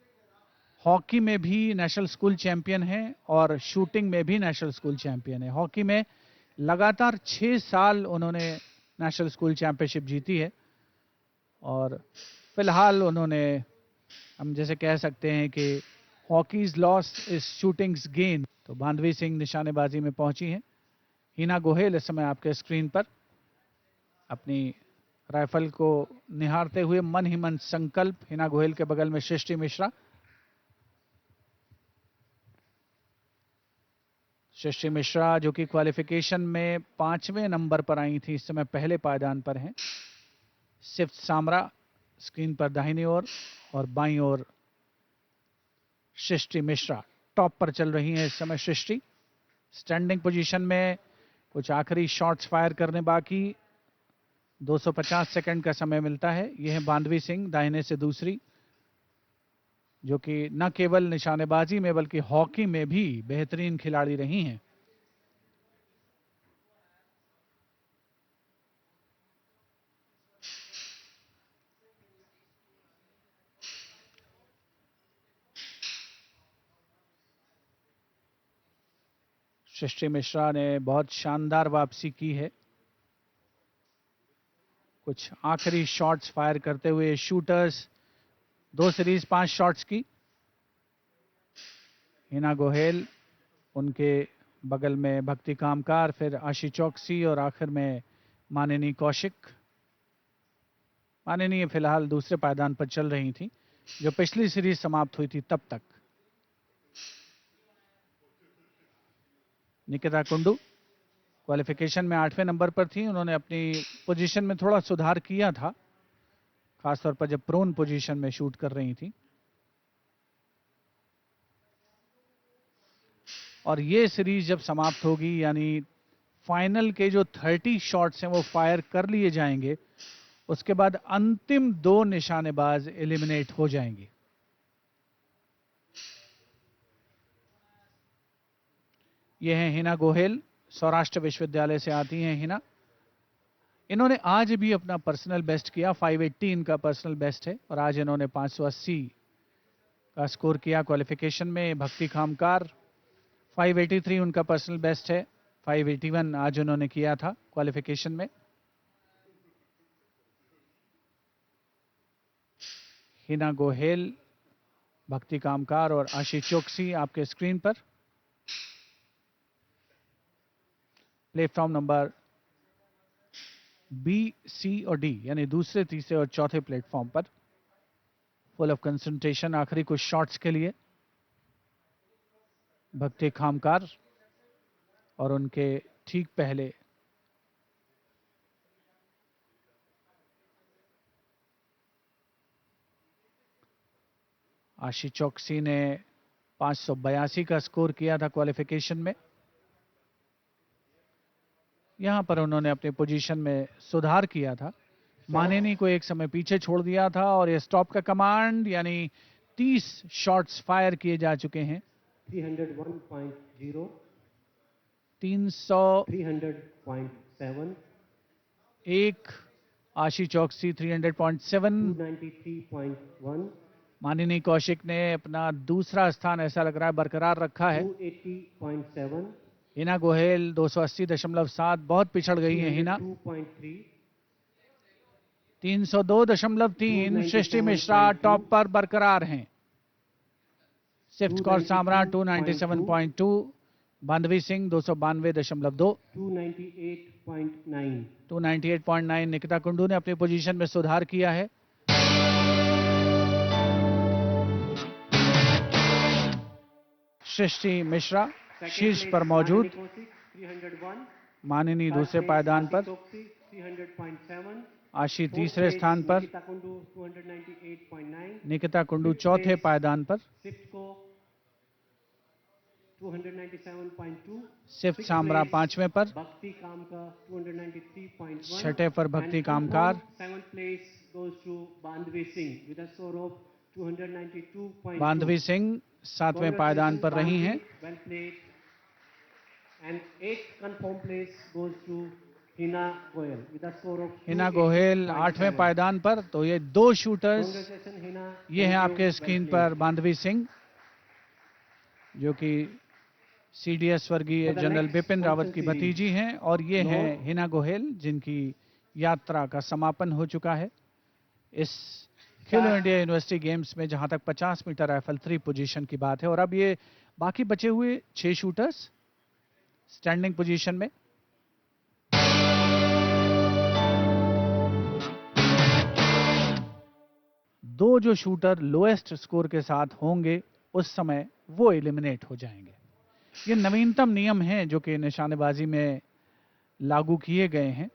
हॉकी में भी नेशनल स्कूल चैंपियन है और शूटिंग में भी नेशनल स्कूल चैंपियन है। हॉकी में लगातार 6 साल उन्होंने नेशनल स्कूल चैंपियनशिप जीती है और फिलहाल उन्होंने, हम जैसे कह सकते हैं कि hockeys loss is shootings gain, तो बांधवी सिंह निशानेबाजी में पहुंची हैं। हिना गोहेल इस समय आपके स्क्रीन पर अपनी राइफल को निहारते हुए मन ही मन संकल्प। हिना गोहेल के बगल में सृष्टि मिश्रा। सृष्टि मिश्रा जो कि क्वालिफिकेशन में 5वें नंबर पर आई थी, इस समय पहले पायदान पर हैं। सिफ्त सामरा स्क्रीन पर दाहिनी ओर और बाईं ओर सृष्टि मिश्रा। टॉप पर चल रही हैं इस समय सृष्टि। स्टैंडिंग पोजीशन में कुछ आखिरी शॉट्स फायर करने बाकी, 250 सेकंड का समय मिलता है। यह है बांधवी सिंह दाहिने से दूसरी, जो कि न केवल निशानेबाजी में बल्कि हॉकी में भी बेहतरीन खिलाड़ी रही हैं। सृष्टि मिश्रा ने बहुत शानदार वापसी की है। कुछ आखिरी शॉट्स फायर करते हुए शूटर्स, 2 सीरीज 5 शॉट्स की। हिना गोहेल, उनके बगल में भक्ति कामकार, फिर आशी चौकसी और आखिर में माननी कौशिक। माननी फिलहाल दूसरे पायदान पर चल रही थी जो पिछली सीरीज समाप्त हुई थी तब तक। निकिता कुंडू क्वालिफिकेशन में 8वें नंबर पर थी। उन्होंने अपनी पोजीशन में थोड़ा सुधार किया था, खासतौर पर जब प्रोन पोजीशन में शूट कर रही थी। और ये सीरीज जब समाप्त होगी, यानी फाइनल के जो 30 शॉट्स हैं वो फायर कर लिए जाएंगे, उसके बाद अंतिम 2 निशानेबाज एलिमिनेट हो जाएंगे। ये हैं हिना गोहेल, सौराष्ट्र विश्वविद्यालय से आती हैं हिना। इन्होंने आज भी अपना पर्सनल बेस्ट किया, 580 इनका पर्सनल बेस्ट है, और आज इन्होंने 580 का स्कोर किया क्वालिफिकेशन में। भक्ति खामकार 583 उनका पर्सनल बेस्ट है, 581 आज उन्होंने किया था क्वालिफिकेशन में। हिना गोहेल, भक्ति कामकार और आशीष चौकसी आपके स्क्रीन पर। प्लेटफॉर्म नंबर बी, सी और डी, यानी दूसरे, तीसरे और चौथे प्लेटफॉर्म पर। फुल ऑफ कंसंट्रेशन आखिरी कुछ शॉट्स के लिए। भक्ति खामकार और उनके ठीक पहले आशीष चौकसी ने 582 का स्कोर किया था क्वालिफिकेशन में। यहां पर उन्होंने अपने पोजीशन में सुधार किया था, मानेनी को एक समय पीछे छोड़ दिया था, और ये स्टॉप का कमांड, यानी 30 शॉट्स फायर किए जा चुके हैं। 301.0, 300, 300.7, एक आशीष चौकसी 300.7, 293.1, मानिनी कौशिक ने अपना दूसरा स्थान ऐसा लग रहा है बरकरार रखा है। 280.7, हिना गोहेल 280.7, बहुत पिछड़ गई है हिना। 302.3, 302.3, सृष्टि मिश्रा टॉप पर बरकरार हैं। सिफ्थ कौर सामरा 297.2, बांधवी सिंह 292.2, 298.9, 298.9। निकिता कुंडू ने अपनी पोजीशन में सुधार किया है। सृष्टि मिश्रा शीर्ष पर मौजूद, 301, मानिनी दूसरे पायदान पर, 300.7, आशी तीसरे स्थान पर, निकिता कुंडू 298.9, निकिता कुंडू चौथे पायदान पर, फिफ्थ को 297.2, सिफ्थ सामरा पांचवें पर, भक्ति काम का 293.1, छठे पर Bhakti Kamkar, seventh place goes to Bandhavi Singh with a score of 292.2. Bandhavi Singh सातवें पायदान पर रही हैं। Well played. And 8th confirmed place goes to Hina Goyal with a score of Hina Gohel 8वें पायदान पर। तो ये 2 शूटर्स, Congratulations हिना। ये हैं आपके स्क्रीन पर बांधवी सिंह, जो कि सीडीएस स्वर्गीय जनरल बिपिन रावत की भतीजी हैं, और ये हैं हिना गोहेल, जिनकी यात्रा का समापन हो चुका है इस खेलो इंडिया यूनिवर्सिटी गेम्स में, जहां तक 50 मीटर राइफल 3 पोजीशन की बात है। और अब ये बाकी बचे हुए 6 शूटर्स स्टैंडिंग पोजीशन में। दो जो शूटर लोएस्ट स्कोर के साथ होंगे उस समय वो एलिमिनेट हो जाएंगे। ये नवीनतम नियम हैं जो कि निशानेबाजी में लागू किए गए हैं।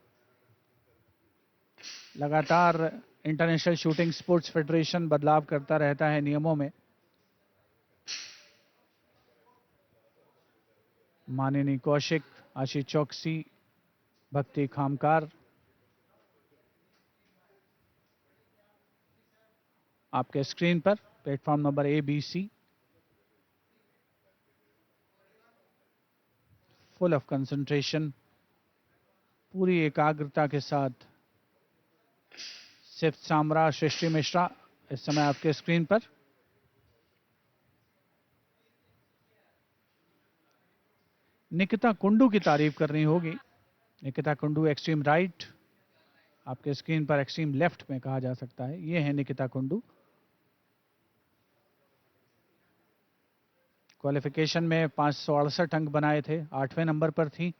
लगातार इंटरनेशनल शूटिंग स्पोर्ट्स फेडरेशन बदलाव करता रहता है नियमों में। मानिनी कौशिक, आशीष चौकसी, भक्ति खामकार आपके स्क्रीन पर, platform number A, B, C. Full of concentration, पूरी एकाग्रता के साथ सिफ्थ सामरा, सृष्टि मिश्रा इस समय आपके स्क्रीन पर। निकिता कुंडू की तारीफ करनी होगी। निकिता कुंडू एक्सट्रीम राइट, आपके स्क्रीन पर एक्सट्रीम लेफ्ट में कहा जा सकता है। ये है निकिता कुंडू। क्वालिफिकेशन में 568 अंक बनाए थे, 8वें नंबर पर थी,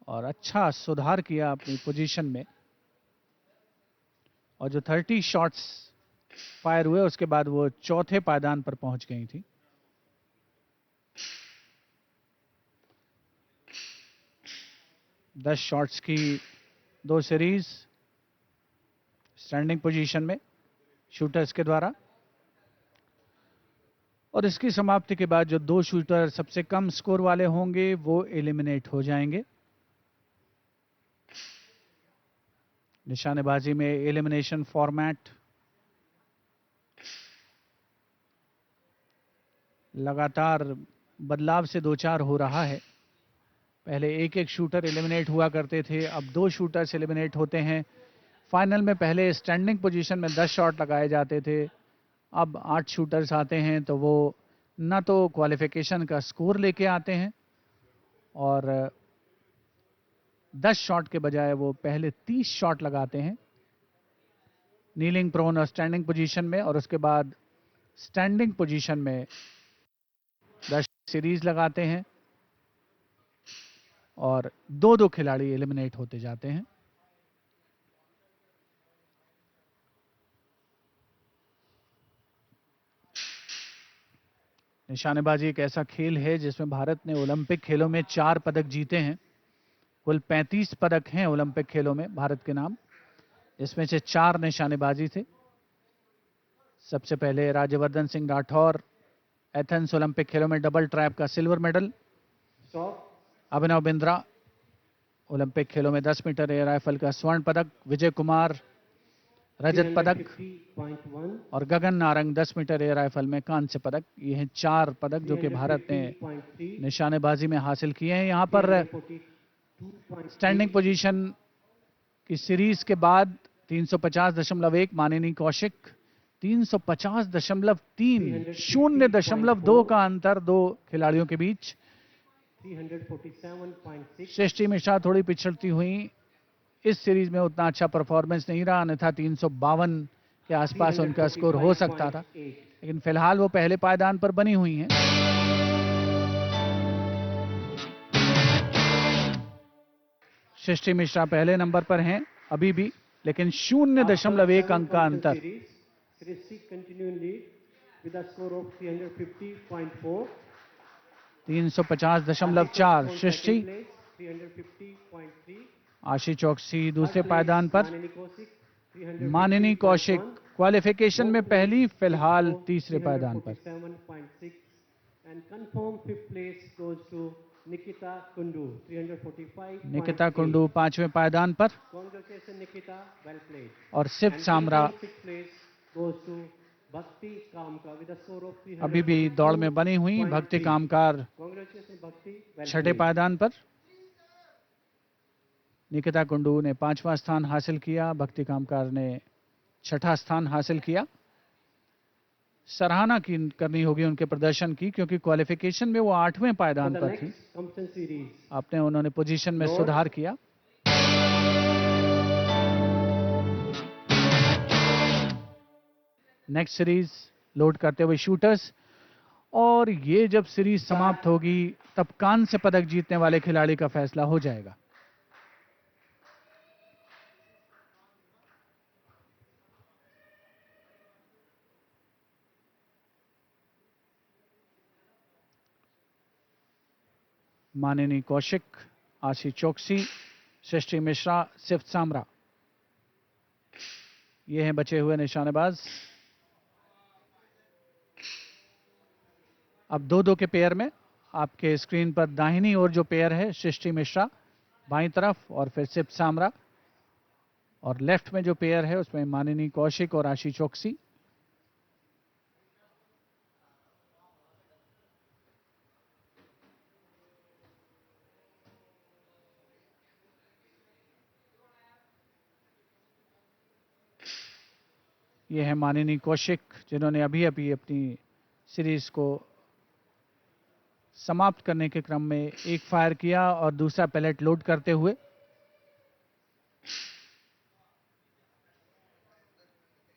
और अच्छा सुधार किया अपनी पोजीशन में। और जो 30 शॉट्स फायर हुए उसके बाद वो चौथे पायदान पर पहुंच गई थी। दस शॉट्स की 2 सीरीज स्टैंडिंग पोजीशन में शूटर्स के द्वारा। और इसकी समाप्ति के बाद जो 2 शूटर सबसे कम स्कोर वाले होंगे वो एलिमिनेट हो जाएंगे। निशानेबाजी में एलिमिनेशन फॉर्मेट लगातार बदलाव से दो चार हो रहा है। पहले एक एक शूटर एलिमिनेट हुआ करते थे, अब 2 शूटर्स एलिमिनेट होते हैं। फाइनल में पहले स्टैंडिंग पोजीशन में 10 शॉट लगाए जाते थे, अब 8 शूटर्स आते हैं तो वो ना तो क्वालिफिकेशन का स्कोर लेके आते हैं और 10 शॉट के बजाय वो पहले 30 शॉट लगाते हैं नीलिंग प्रोन और स्टैंडिंग पोजीशन में, और उसके बाद स्टैंडिंग पोजीशन में 10 सीरीज लगाते हैं और 2-2 खिलाड़ी एलिमिनेट होते जाते हैं। निशानेबाजी एक ऐसा खेल है जिसमें भारत ने ओलंपिक खेलों में 4 पदक जीते हैं। कुल 35 पदक हैं ओलंपिक खेलों में भारत के नाम, इसमें से 4 निशानेबाजी थे। सबसे पहले राज्यवर्धन सिंह राठौर एथेंस ओलंपिक खेलों में डबल ट्रैप का silver medal. Abhinav Bindra Olympic खेलों में 10 मीटर एयर राइफल का स्वर्ण पदक। विजय कुमार रजत पदक और Gagan Narang 10 metre air rifle में कांस्य पदक। ये हैं 4 पदक जो कि भारत ने निशानेबाजी में हासिल किए हैं। यहाँ पर स्टैंडिंग पोजीशन की सीरीज के बाद 350.1 माननीय कौशिक, 350.3, 0.2 का अंतर 2 खिलाड़ियों के बीच। 347.6 सृष्टि मिश्रा थोड़ी पिछड़ती हुई, इस सीरीज में उतना अच्छा परफॉर्मेंस नहीं रहा, अन्यथा 352 के आसपास उनका स्कोर हो सकता था, लेकिन फिलहाल वो पहले पायदान पर बनी हुई हैं। सृष्टि मिश्रा पहले नंबर पर हैं अभी भी, लेकिन 0.1 अंक का अंतर। Srishti continue lead with a score of 350.4, 350.4 Srishti. 350.3, Ashi चौकसी दूसरे पायदान पर। माननी कौशिक क्वालिफिकेशन में पहली, फिलहाल तीसरे पायदान पर। 347.6 and confirm fifth place goes to Nikita Kundu 345. Nikita Kundu पांचवें पायदान पर Congratulations Nikita, well played. और Sift Samra Sixth place goes to Bhakti Kamkar with a score of 300. अभी भी दौड़ में बनी हुई। भक्ति कामकार Congratulations Bhakti, well छठे played. पायदान पर। निकिता कुंडू ने 5वां स्थान हासिल किया, भक्ति कामकार ने 6ठा स्थान हासिल किया। सराहना की करनी होगी उनके प्रदर्शन की, क्योंकि क्वालिफिकेशन में वो 8वें पायदान For the पर next थी। competition series, आपने उन्होंने पोजीशन में सुधार किया। नेक्स्ट सीरीज लोड करते हुए शूटर्स, और ये जब सीरीज समाप्त होगी तब कांस्य पदक जीतने वाले खिलाड़ी का फैसला हो जाएगा। माननी कौशिक, आशी चौकसी, सृष्टि मिश्रा, सिफ सामरा, ये हैं बचे हुए निशानेबाज। अब 2-2 के पेयर में आपके स्क्रीन पर दाहिनी ओर जो पेयर है सृष्टि मिश्रा बाईं तरफ और फिर सिप सामरा, और लेफ्ट में जो पेयर है उसमें माननी कौशिक और आशी चौकसी। ये है माननी कौशिक, जिन्होंने अभी अभी अपनी सीरीज को समाप्त करने के क्रम में एक फायर किया और दूसरा पैलेट लोड करते हुए।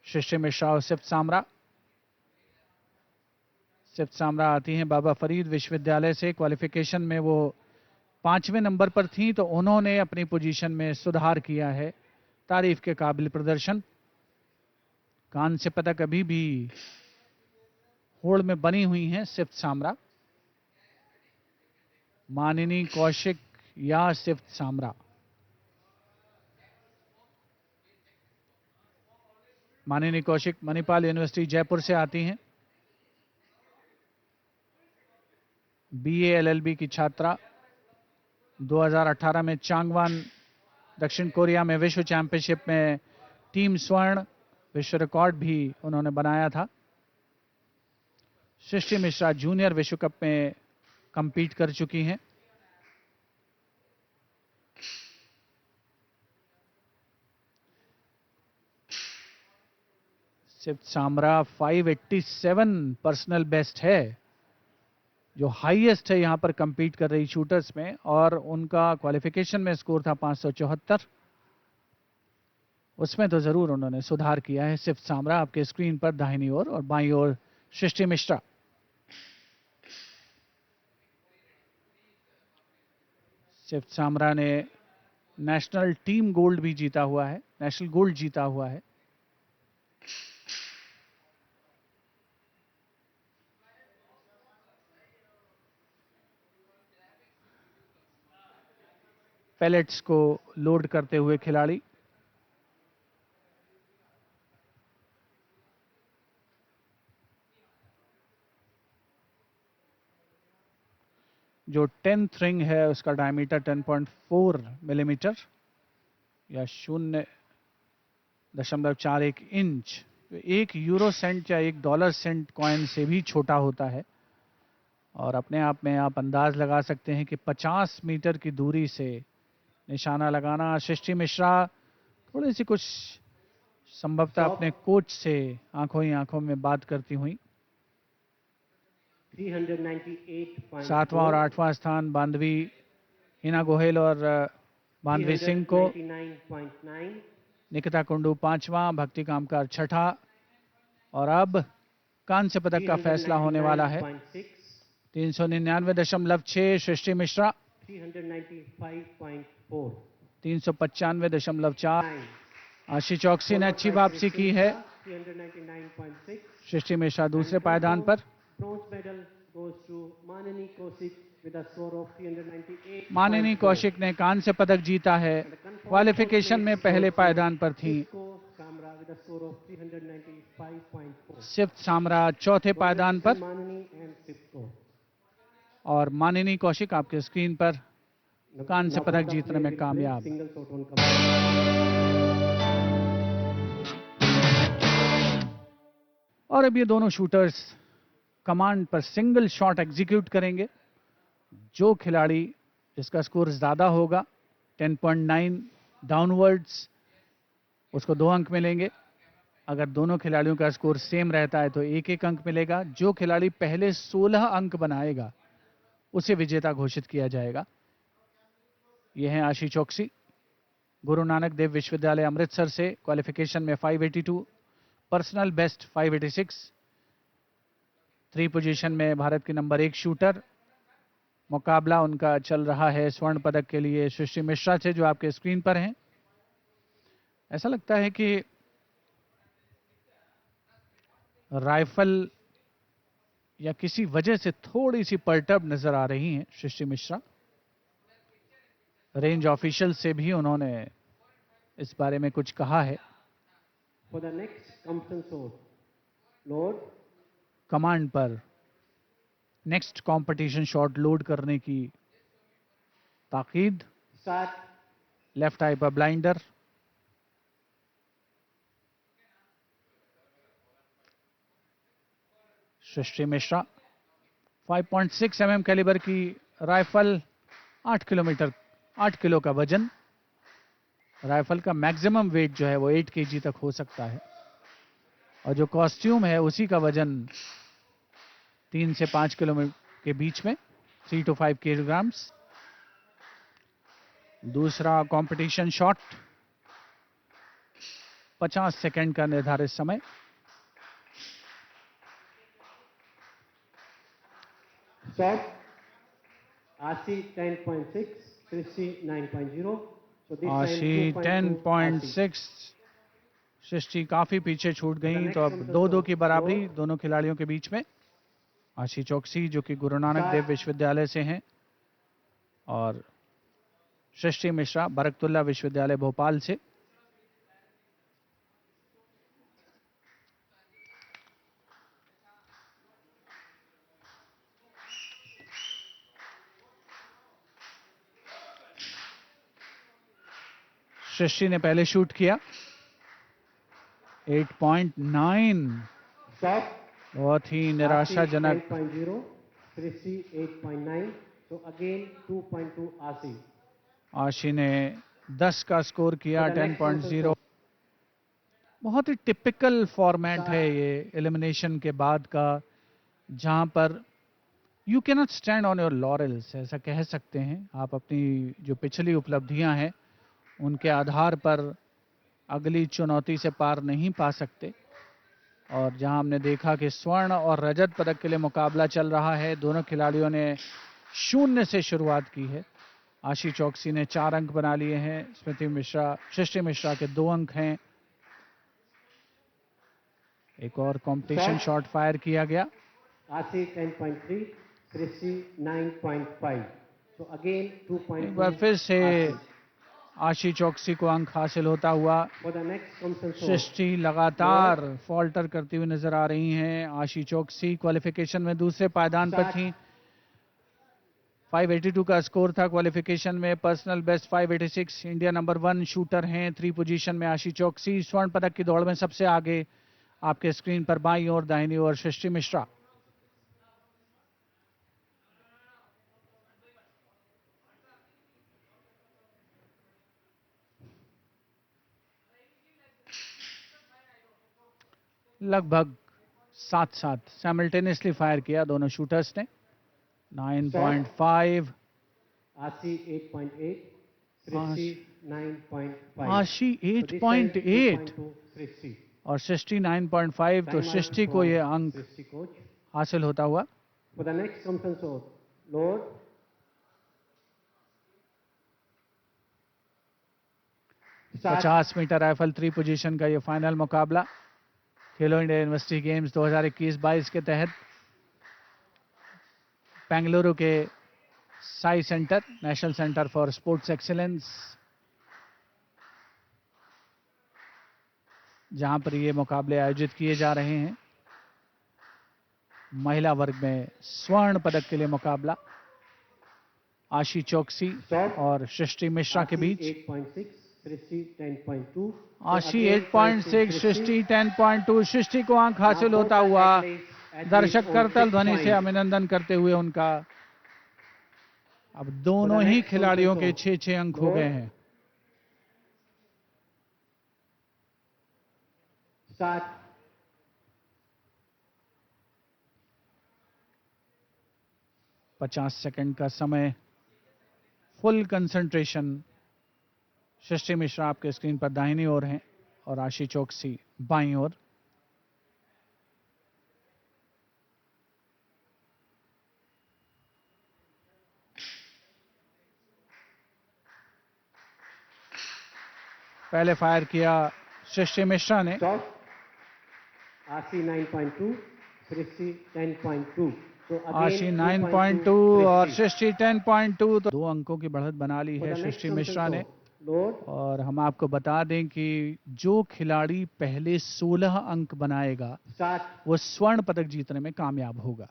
सृष्टि मिश्रा और सिफ सामरा। सिफ सामरा आती हैं बाबा फरीद विश्वविद्यालय से। क्वालिफिकेशन में वो 5वें नंबर पर थी, तो उन्होंने अपनी पोजीशन में सुधार किया है। तारीफ के काबिल प्रदर्शन। कांस्य पदक अभी भी होड़ में बनी हुई हैं सिफ सामरा। माननी कौशिक या सिफ सामरा। माननी कौशिक मणिपाल यूनिवर्सिटी जयपुर से आती हैं। बीए एलएलबी की छात्रा। 2018 में चांगवान दक्षिण कोरिया में विश्व चैंपियनशिप में टीम स्वर्ण विश्व रिकॉर्ड भी उन्होंने बनाया था। सृष्टि मिश्रा जूनियर विश्व कप में कंपीट कर चुकी हैं। शिव सामरा 587 पर्सनल बेस्ट है, जो हाईएस्ट है यहां पर कंपीट कर रही शूटर्स में, और उनका क्वालिफिकेशन में स्कोर था 574। उसमें तो जरूर उन्होंने सुधार किया है। शिव सामरा आपके स्क्रीन पर दाहिनी ओर, और बाईं ओर सृष्टि मिश्रा। शिव सामरा ने नेशनल टीम गोल्ड भी जीता हुआ है, नेशनल गोल्ड जीता हुआ है। पैलेट्स को लोड करते हुए खिलाड़ी। जो 10th रिंग है उसका डायमीटर 10.4 मिलीमीटर या 0.41 इंच, एक यूरो सेंट या एक डॉलर सेंट कॉइन से भी छोटा होता है। और अपने आप में आप अंदाज लगा सकते हैं कि 50 मीटर की दूरी से निशाना लगाना। सृष्टि मिश्रा थोड़ी सी कुछ संभवतः अपने कोच से आंखों ही आंखों में बात करती हुई। 7वां और 8वां स्थान बांधवी हिना गोहेल और बांधवी सिंह को। निकिता कुंडू 5वां, भक्ति कामकार 6ठा। और अब कांस्य पदक का फैसला होने वाला है। 399.6 सृष्टि मिश्रा, 395.4 आशी चौकसी ने अच्छी वापसी की है। सृष्टि मिश्रा दूसरे पायदान पर। मानिनी कौशिक ने कांस्य पदक जीता है, क्वालिफिकेशन में पहले पायदान पर थी। शिव सामरा चौथे पायदान पर, और मानिनी कौशिक आपके स्क्रीन पर कांस्य पदक जीतने में कामयाब। और अब ये दोनों शूटर्स कमांड पर सिंगल शॉट एग्जीक्यूट करेंगे। जो खिलाड़ी जिसका स्कोर ज्यादा होगा 10.9 डाउनवर्ड्स, उसको 2 अंक मिलेंगे। अगर दोनों खिलाड़ियों का स्कोर सेम रहता है तो 1-1 अंक मिलेगा। जो खिलाड़ी पहले 16 अंक बनाएगा उसे विजेता घोषित किया जाएगा। यह है आशी चौकसी, गुरु नानक देव विश्वविद्यालय अमृतसर से। क्वालिफिकेशन में 582, पर्सनल बेस्ट 586। 3 पोजीशन में भारत के नंबर 1 शूटर। मुकाबला उनका चल रहा है स्वर्ण पदक के लिए सृष्टि मिश्रा से, जो आपके स्क्रीन पर हैं। ऐसा लगता है कि राइफल या किसी वजह से थोड़ी सी पर्टर्ब नजर आ रही हैं सृष्टि मिश्रा। रेंज ऑफिशियल से भी उन्होंने इस बारे में कुछ कहा है। कमांड पर नेक्स्ट कंपटीशन शॉट लोड करने की ताकीद। लेफ्ट आई पर ब्लाइंडर। सृष्टि मिश्रा 5.6 mm कैलिबर की राइफल, 8 किलो का वजन। राइफल का मैक्सिमम वेट जो है वो 8 kg तक हो सकता है, और जो कॉस्ट्यूम है उसी का वजन 3 से 5 किलो के बीच में, 3 to 5 kilograms। दूसरा कंपटीशन शॉट, 50 सेकंड का निर्धारित समय। Shot, Ashi 10.6, Srishti 9.0. So this आशी 10.6, सृष्टि काफी पीछे छूट गई, तो अब 2-2 की बराबरी दोनों खिलाड़ियों के बीच में। आशी चौकसी जो कि गुरु नानक देव विश्वविद्यालय से हैं, और सृष्टि मिश्रा बरकतुल्ला विश्वविद्यालय भोपाल से। सृष्टि ने पहले शूट किया 8.9, Stop. बहुत ही Ashi निराशाजनक। 10.0. Srishti 8.9. So again 2.2 Ashi. आशी ने 10 का स्कोर किया For the next 10.0। बहुत ही टिपिकल फॉर्मेट है ये एलिमिनेशन के बाद का, जहां पर you can not stand on your laurels, ऐसा कह सकते हैं। आप अपनी जो पिछली उपलब्धियां हैं उनके आधार पर अगली चुनौती से पार नहीं पा सकते। और जहां हमने देखा कि स्वर्ण और रजत पदक के लिए मुकाबला चल रहा है, दोनों खिलाड़ियों ने 0 से शुरुआत की है। आशी चौकसी ने 4 अंक बना लिए हैं, सृष्टि मिश्रा के 2 अंक हैं। एक और कंपटीशन शॉट फायर किया गया। Ashi 10.3. Srishti 9.5. So again 2.2. एक बार फिर से Ashi. आशी चौकसी को अंक हासिल होता हुआ। For the next comes and सृष्टि लगातार फॉल्टर करती हुई नजर आ रही हैं। आशी चौकसी क्वालिफिकेशन में दूसरे पायदान पर थी। 582 का स्कोर था क्वालिफिकेशन में, personal best 586। India number 1 shooter हैं 3 पोजीशन में आशी चौकसी। स्वर्ण पदक की दौड़ में सबसे आगे आपके स्क्रीन पर बाईं ओर दाहिनी ओर सृष्टि मिश्रा। लगभग साथ साथ साइमल्टेनियसली फायर किया दोनों शूटर्स ने। 9.5। Ashi 8.8. Srishti 9.5. आशी So this time 8.8 2.2 Srishti. और सृष्टि 9.5, तो Time out सृष्टि को for ये अंक Srishti coach. हासिल होता हुआ। For the next comes and Lord. Start. 50 metre rifle 3 position का ये फाइनल मुकाबला खेलो इंडिया यूनिवर्सिटी गेम्स 2021-22 के तहत बेंगलुरु के SAI centre, national centre for sports excellence, जहां पर ये मुकाबले आयोजित किए जा रहे हैं। महिला वर्ग में स्वर्ण पदक के लिए मुकाबला आशी चौकसी और सृष्टि मिश्रा के बीच। 8.6. Srishti 10.2. आशी 8.6, सृष्टि 10.2। सृष्टि को अंक हासिल होता हुआ। दर्शक करतल ध्वनि से अभिनंदन करते हुए उनका। अब दोनों ही खिलाड़ियों के 6-6 अंक हो गए हैं। Start. 50 सेकंड का समय, फुल कंसंट्रेशन। सृष्टि मिश्रा आपके स्क्रीन पर दाहिनी ओर हैं और आशी चौकसी बाईं ओर। पहले फायर किया सृष्टि मिश्रा ने। Stop. Ashi 9.2. Srishti 10.2. So again आशी 9.2 2.2 और Srishti. सृष्टि 10.2, तो 2 अंकों की बढ़त बना ली For है the next Srishti comes Mishra and ने। Lord. और हम आपको बता दें कि जो खिलाड़ी पहले 16 अंक बनाएगा Start. वो स्वर्ण पदक जीतने में कामयाब होगा।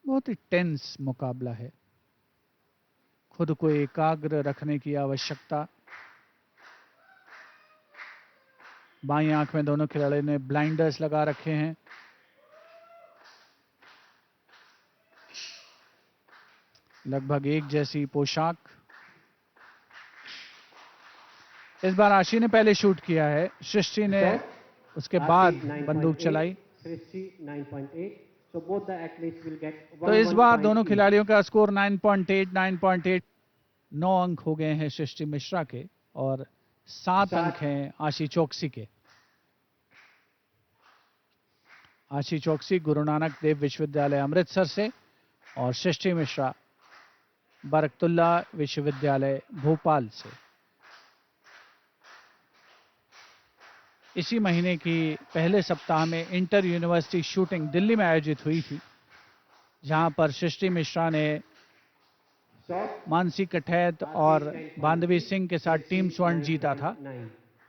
बहुत ही टेंस मुकाबला है, खुद को एकाग्र रखने की आवश्यकता। बाईं आंख में दोनों खिलाड़ियों ने ब्लाइंडर्स लगा रखे हैं। लगभग एक जैसी पोशाक। इस बार आशी ने पहले शूट किया है, सृष्टि ने उसके बाद बंदूक चलाई। Srishti 9.8. So both the athletes will get तो इस 1 बार point दोनों each. खिलाड़ियों का स्कोर 9.8 9 अंक हो गए हैं सृष्टि मिश्रा के और 7 अंक हैं आशी चौकसी के। आशी चौकसी गुरु नानक देव विश्वविद्यालय अमृतसर से और सृष्टि मिश्रा बरकतुल्ला विश्वविद्यालय भोपाल से। इसी महीने की पहले सप्ताह में इंटर यूनिवर्सिटी शूटिंग दिल्ली में आयोजित हुई थी, जहां पर सृष्टि मिश्रा ने मानसी कठैत और बांधवी सिंह के साथ टीम स्वर्ण जीता था।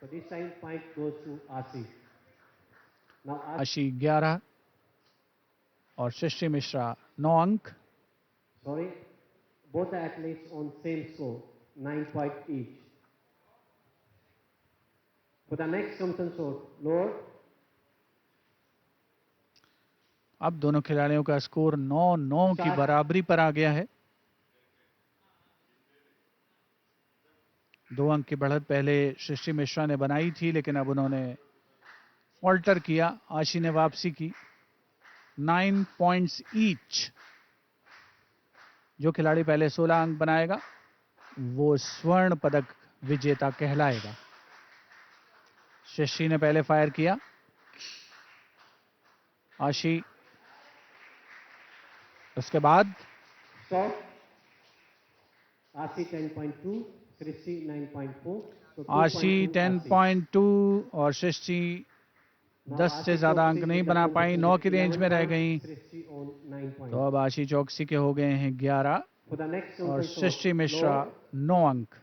So this time point goes to Ashi. Now आशी 11 और सृष्टि मिश्रा 9 अंक। sorry, Both the athletes on same score, 9 points each. For the next Samson shot, lower. अब दोनों खिलाड़ियों का स्कोर 9-9 की बराबरी पर आ गया है। 2 अंक की बढ़त पहले सृष्टि मिश्रा ने बनाई थी, लेकिन अब उन्होंने फॉल्टर किया। आशी ने वापसी की। 9 पॉइंट्स ईच। जो खिलाड़ी पहले 16 अंक बनाएगा वो स्वर्ण पदक विजेता कहलाएगा। सृष्टि ने पहले फायर किया। आशी उसके बाद शॉट। आशी 10.2, सृष्टि 9.4। आशी 10.2 और सृष्टि 10 से ज्यादा अंक नहीं बना पाई, 9 की रेंज में रह गई। तो अब आशी चौकसी के हो गए हैं 11 और सृष्टि मिश्रा 9 अंक।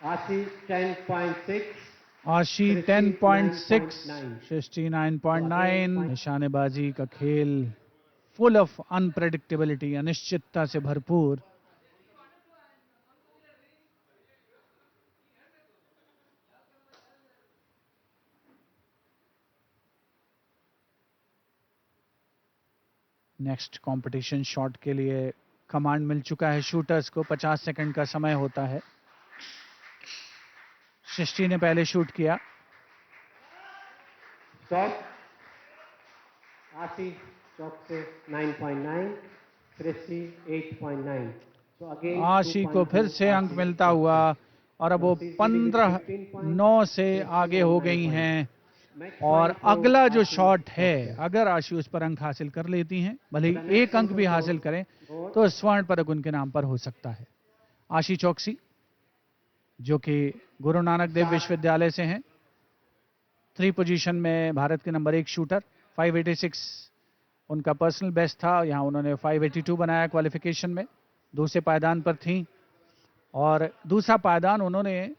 आशी 10.6, आशी 10.6, सृष्टि 9.9। निशानेबाजी का खेल फुल ऑफ अनप्रेडिक्टेबिलिटी, अनिश्चितता से भरपूर। नेक्स्ट कंपटीशन शॉट के लिए कमांड मिल चुका है शूटर्स को। 50 सेकंड का समय होता है। सृष्टि ने पहले शूट किया। शॉट। आशी चौक से 9.9, सृष्टि 8.9। तो अगेन आशी को फिर से अंक मिलता हुआ और अब वो 15-9 से आगे हो गई हैं। और अगला जो शॉट है, अगर आशी उस पर अंक हासिल कर लेती हैं, भले ही एक अंक भी हासिल करें, तो स्वर्ण पदक उनके नाम पर हो सकता है। आशी चौकसी जो कि गुरु नानक देव विश्वविद्यालय से हैं, 3 पोजीशन में भारत के नंबर 1 शूटर। 586 उनका पर्सनल बेस्ट था, यहां उन्होंने 582 बनाया क्वालिफिकेशन में। दूसरे पायदान पर थी और दूसरा पायदान उन्होंने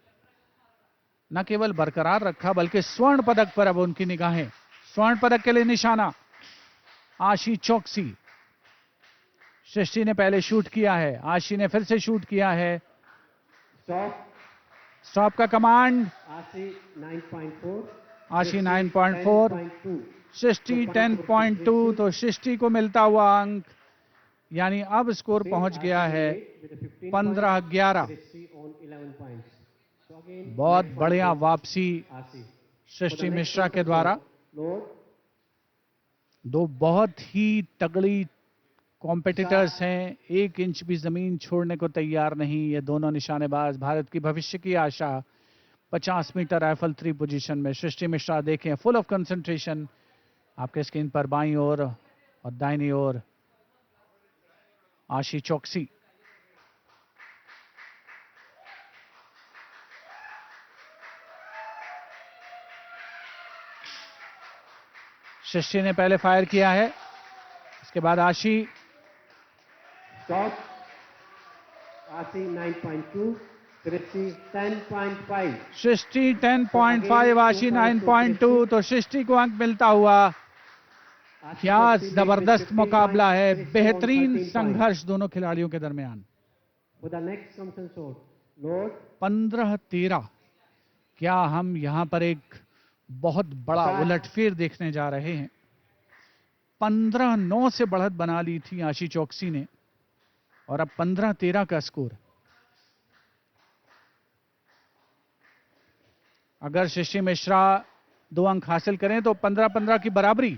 न केवल बरकरार रखा बल्कि स्वर्ण पदक पर अब उनकी निगाहें। स्वर्ण पदक के लिए निशाना आशी चौकसी। सृष्टि ने पहले शूट किया है, आशी ने फिर से शूट किया है। स्टॉप का कमांड। आशी 9.4, आशी 9.4, सृष्टि 10.2। तो सृष्टि को मिलता हुआ अंक, यानी अब स्कोर पहुंच गया है 15-11। बहुत बढ़िया वापसी सृष्टि मिश्रा के द्वारा। दो बहुत ही तगड़ी कॉम्पिटिटर्स हैं, 1 इंच भी जमीन छोड़ने को तैयार नहीं ये दोनों निशानेबाज। भारत की भविष्य की आशा 50 मीटर राइफल 3 पोजीशन में। सृष्टि मिश्रा देखें, फुल ऑफ कंसंट्रेशन। आपके स्क्रीन पर बाईं ओर और दाहिनी ओर आशी चौकसी। सृष्टि ने पहले फायर किया है, इसके बाद आशी। आशी 9.2, सृष्टि 10.5। सृष्टि 10.5, आशी 9.2। तो सृष्टि को अंक मिलता हुआ। क्या जबरदस्त मुकाबला है, बेहतरीन संघर्ष दोनों खिलाड़ियों के दरमियान। 15-13। क्या हम यहां पर एक बहुत बड़ा उलटफेर देखने जा रहे हैं। 15-9 से बढ़त बना ली थी आशी चौकसी ने और अब 15-13 का स्कोर। अगर सृष्टि मिश्रा 2 अंक हासिल करें तो 15-15 की बराबरी,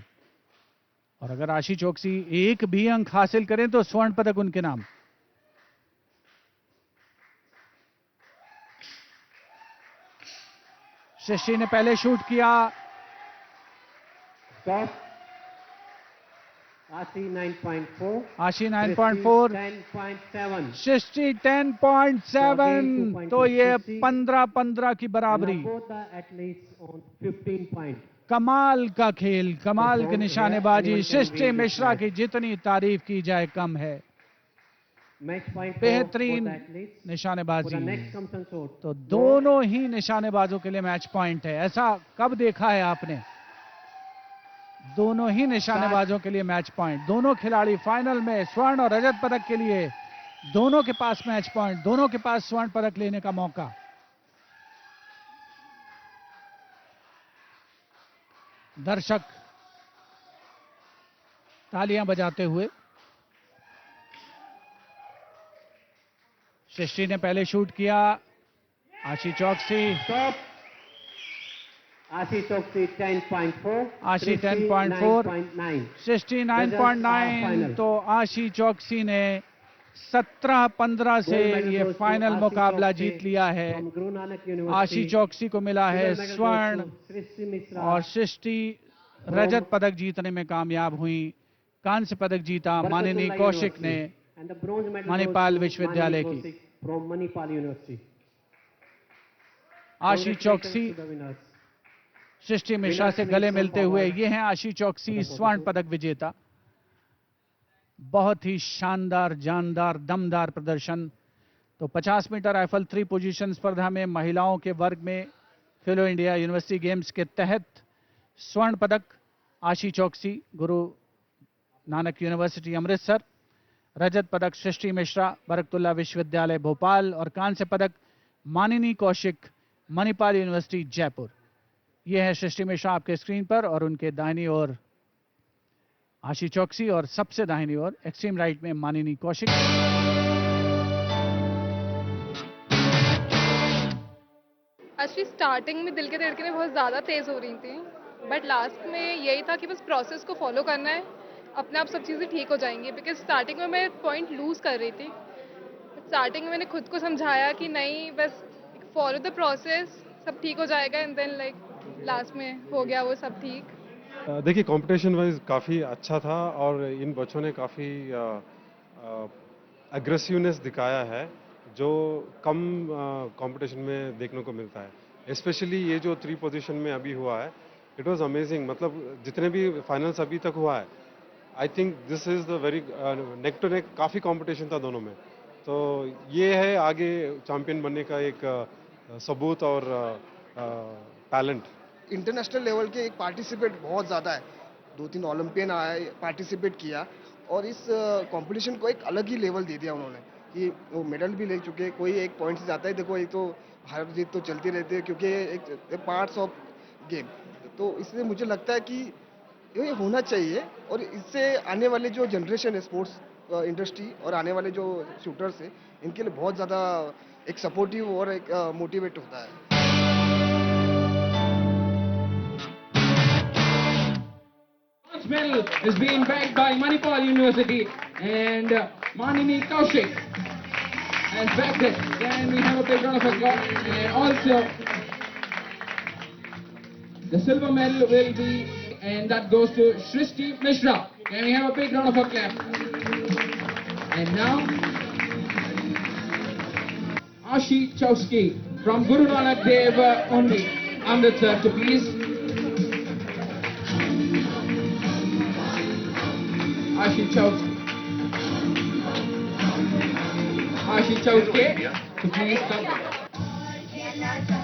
और अगर आशी चौकसी 1 भी अंक हासिल करें तो स्वर्ण पदक उनके नाम। सृष्टि ने पहले शूट किया। आशी 9.4, आशी 9.4, 10.7, सृष्टि 10.7। तो ये 15-15 की बराबरी। कमाल का खेल, कमाल की निशानेबाजी। सृष्टि मिश्रा की जितनी तारीफ की जाए कम है। Match point for both बेहतरीन athletes. For the निशानेबाजी। next comes on short. तो दोनों ही निशानेबाजों के लिए मैच पॉइंट है। ऐसा कब देखा है आपने? दोनों ही निशानेबाजों के लिए मैच पॉइंट। दोनों खिलाड़ी फाइनल में स्वर्ण और रजत पदक के लिए, दोनों के पास मैच पॉइंट, दोनों के पास स्वर्ण पदक लेने का मौका। दर्शक तालियां बजाते हुए। सृष्टि ने पहले शूट किया। आशी चौकसी। Stop. Ashi Chokshi 10.4. आशी Srishti 10.4, 9.9. Srishti Results are 9.9। final. तो आशी चौकसी ने 17-15 से Gold medal ये goes to फाइनल Ashi मुकाबला Chokshi जीत लिया है। from Guru Nanak आशी University. चौकसी को मिला है Silver medal स्वर्ण goes to Srishti Mishra और सृष्टि रजत पदक जीतने में कामयाब हुई। कांस्य पदक जीता माननीय Barkatullah कौशिक University. ने And the bronze medal Manipal goes to विश्वविद्यालय Manini की। Kaushik from Manipal University. आशी चौकसी Congratulations to the winners. सृष्टि मिश्रा से गले मिलते हुए। ये हैं आशी चौकसी, for the स्वर्ण photo. पदक विजेता। बहुत ही शानदार, जानदार, दमदार प्रदर्शन। तो 50 मीटर राइफल 3 पोजीशन स्पर्धा में महिलाओं के वर्ग में खेलो इंडिया यूनिवर्सिटी गेम्स के तहत स्वर्ण पदक आशी चौकसी, गुरु नानक यूनिवर्सिटी अमृतसर। रजत पदक सृष्टि मिश्रा, बरकतुल्ला विश्वविद्यालय भोपाल। और कांस्य पदक माननीय कौशिक, मणिपाल यूनिवर्सिटी जयपुर। यह है सृष्टि मिश्रा आपके स्क्रीन पर, और उनके दाहिनी ओर आशी चौकसी, और सबसे दाहिनी ओर एक्सट्रीम राइट में माननीय कौशिक। एक्चुअली स्टार्टिंग में दिल की धड़कनें बहुत ज़्यादा तेज़ हो रही थी, बट लास्ट में यही था कि बस प्रोसेस को फॉलो करना है, अपने आप सब चीज़ें ठीक हो जाएंगी। बिकॉज स्टार्टिंग में मैं पॉइंट लूज़ कर रही थी। स्टार्टिंग में मैंने खुद को समझाया कि नहीं, बस फॉलो द प्रोसेस, सब ठीक हो जाएगा। एंड देन लाइक लास्ट में हो गया वो सब ठीक। देखिए कंपटीशन वाइज काफ़ी अच्छा था और इन बच्चों ने काफ़ी एग्रेसिवनेस दिखाया है जो कम कंपटीशन में देखने को मिलता है। स्पेशली ये जो 3 पोजीशन में अभी हुआ है, इट वाज अमेजिंग। मतलब जितने भी फाइनल्स अभी तक हुआ है, I think this is the very neck to neck, काफ़ी कंपटीशन था दोनों में। तो ये है आगे चैंपियन बनने का एक सबूत और टैलेंट। इंटरनेशनल लेवल के एक पार्टिसिपेट बहुत ज़्यादा है। 2-3 ओलंपियन आए, पार्टिसिपेट किया और इस कंपटीशन को एक अलग ही लेवल दे दिया उन्होंने कि वो मेडल भी ले चुके। कोई एक पॉइंट से जाता है, देखो एक तो हार जीत तो चलती रहती है क्योंकि एक पार्ट्स ऑफ गेम। तो इसलिए मुझे लगता है कि ये होना चाहिए और इससे आने वाले जो जनरेशन है स्पोर्ट्स इंडस्ट्री और आने वाले जो शूटर्स हैं, इनके लिए बहुत ज़्यादा एक सपोर्टिव और एक मोटिवेट होता है। Bronze medal is being bagged by Manipal University and Manini Kaushik has bagged it. Then we have a big round of applause. And also the silver medal will be, and that goes to Srishti Mishra. Can we have a big round of applause? And now Ashi Chowski from Guru Nanak Dev only Amritsar to please. Ashi Chowski to please come.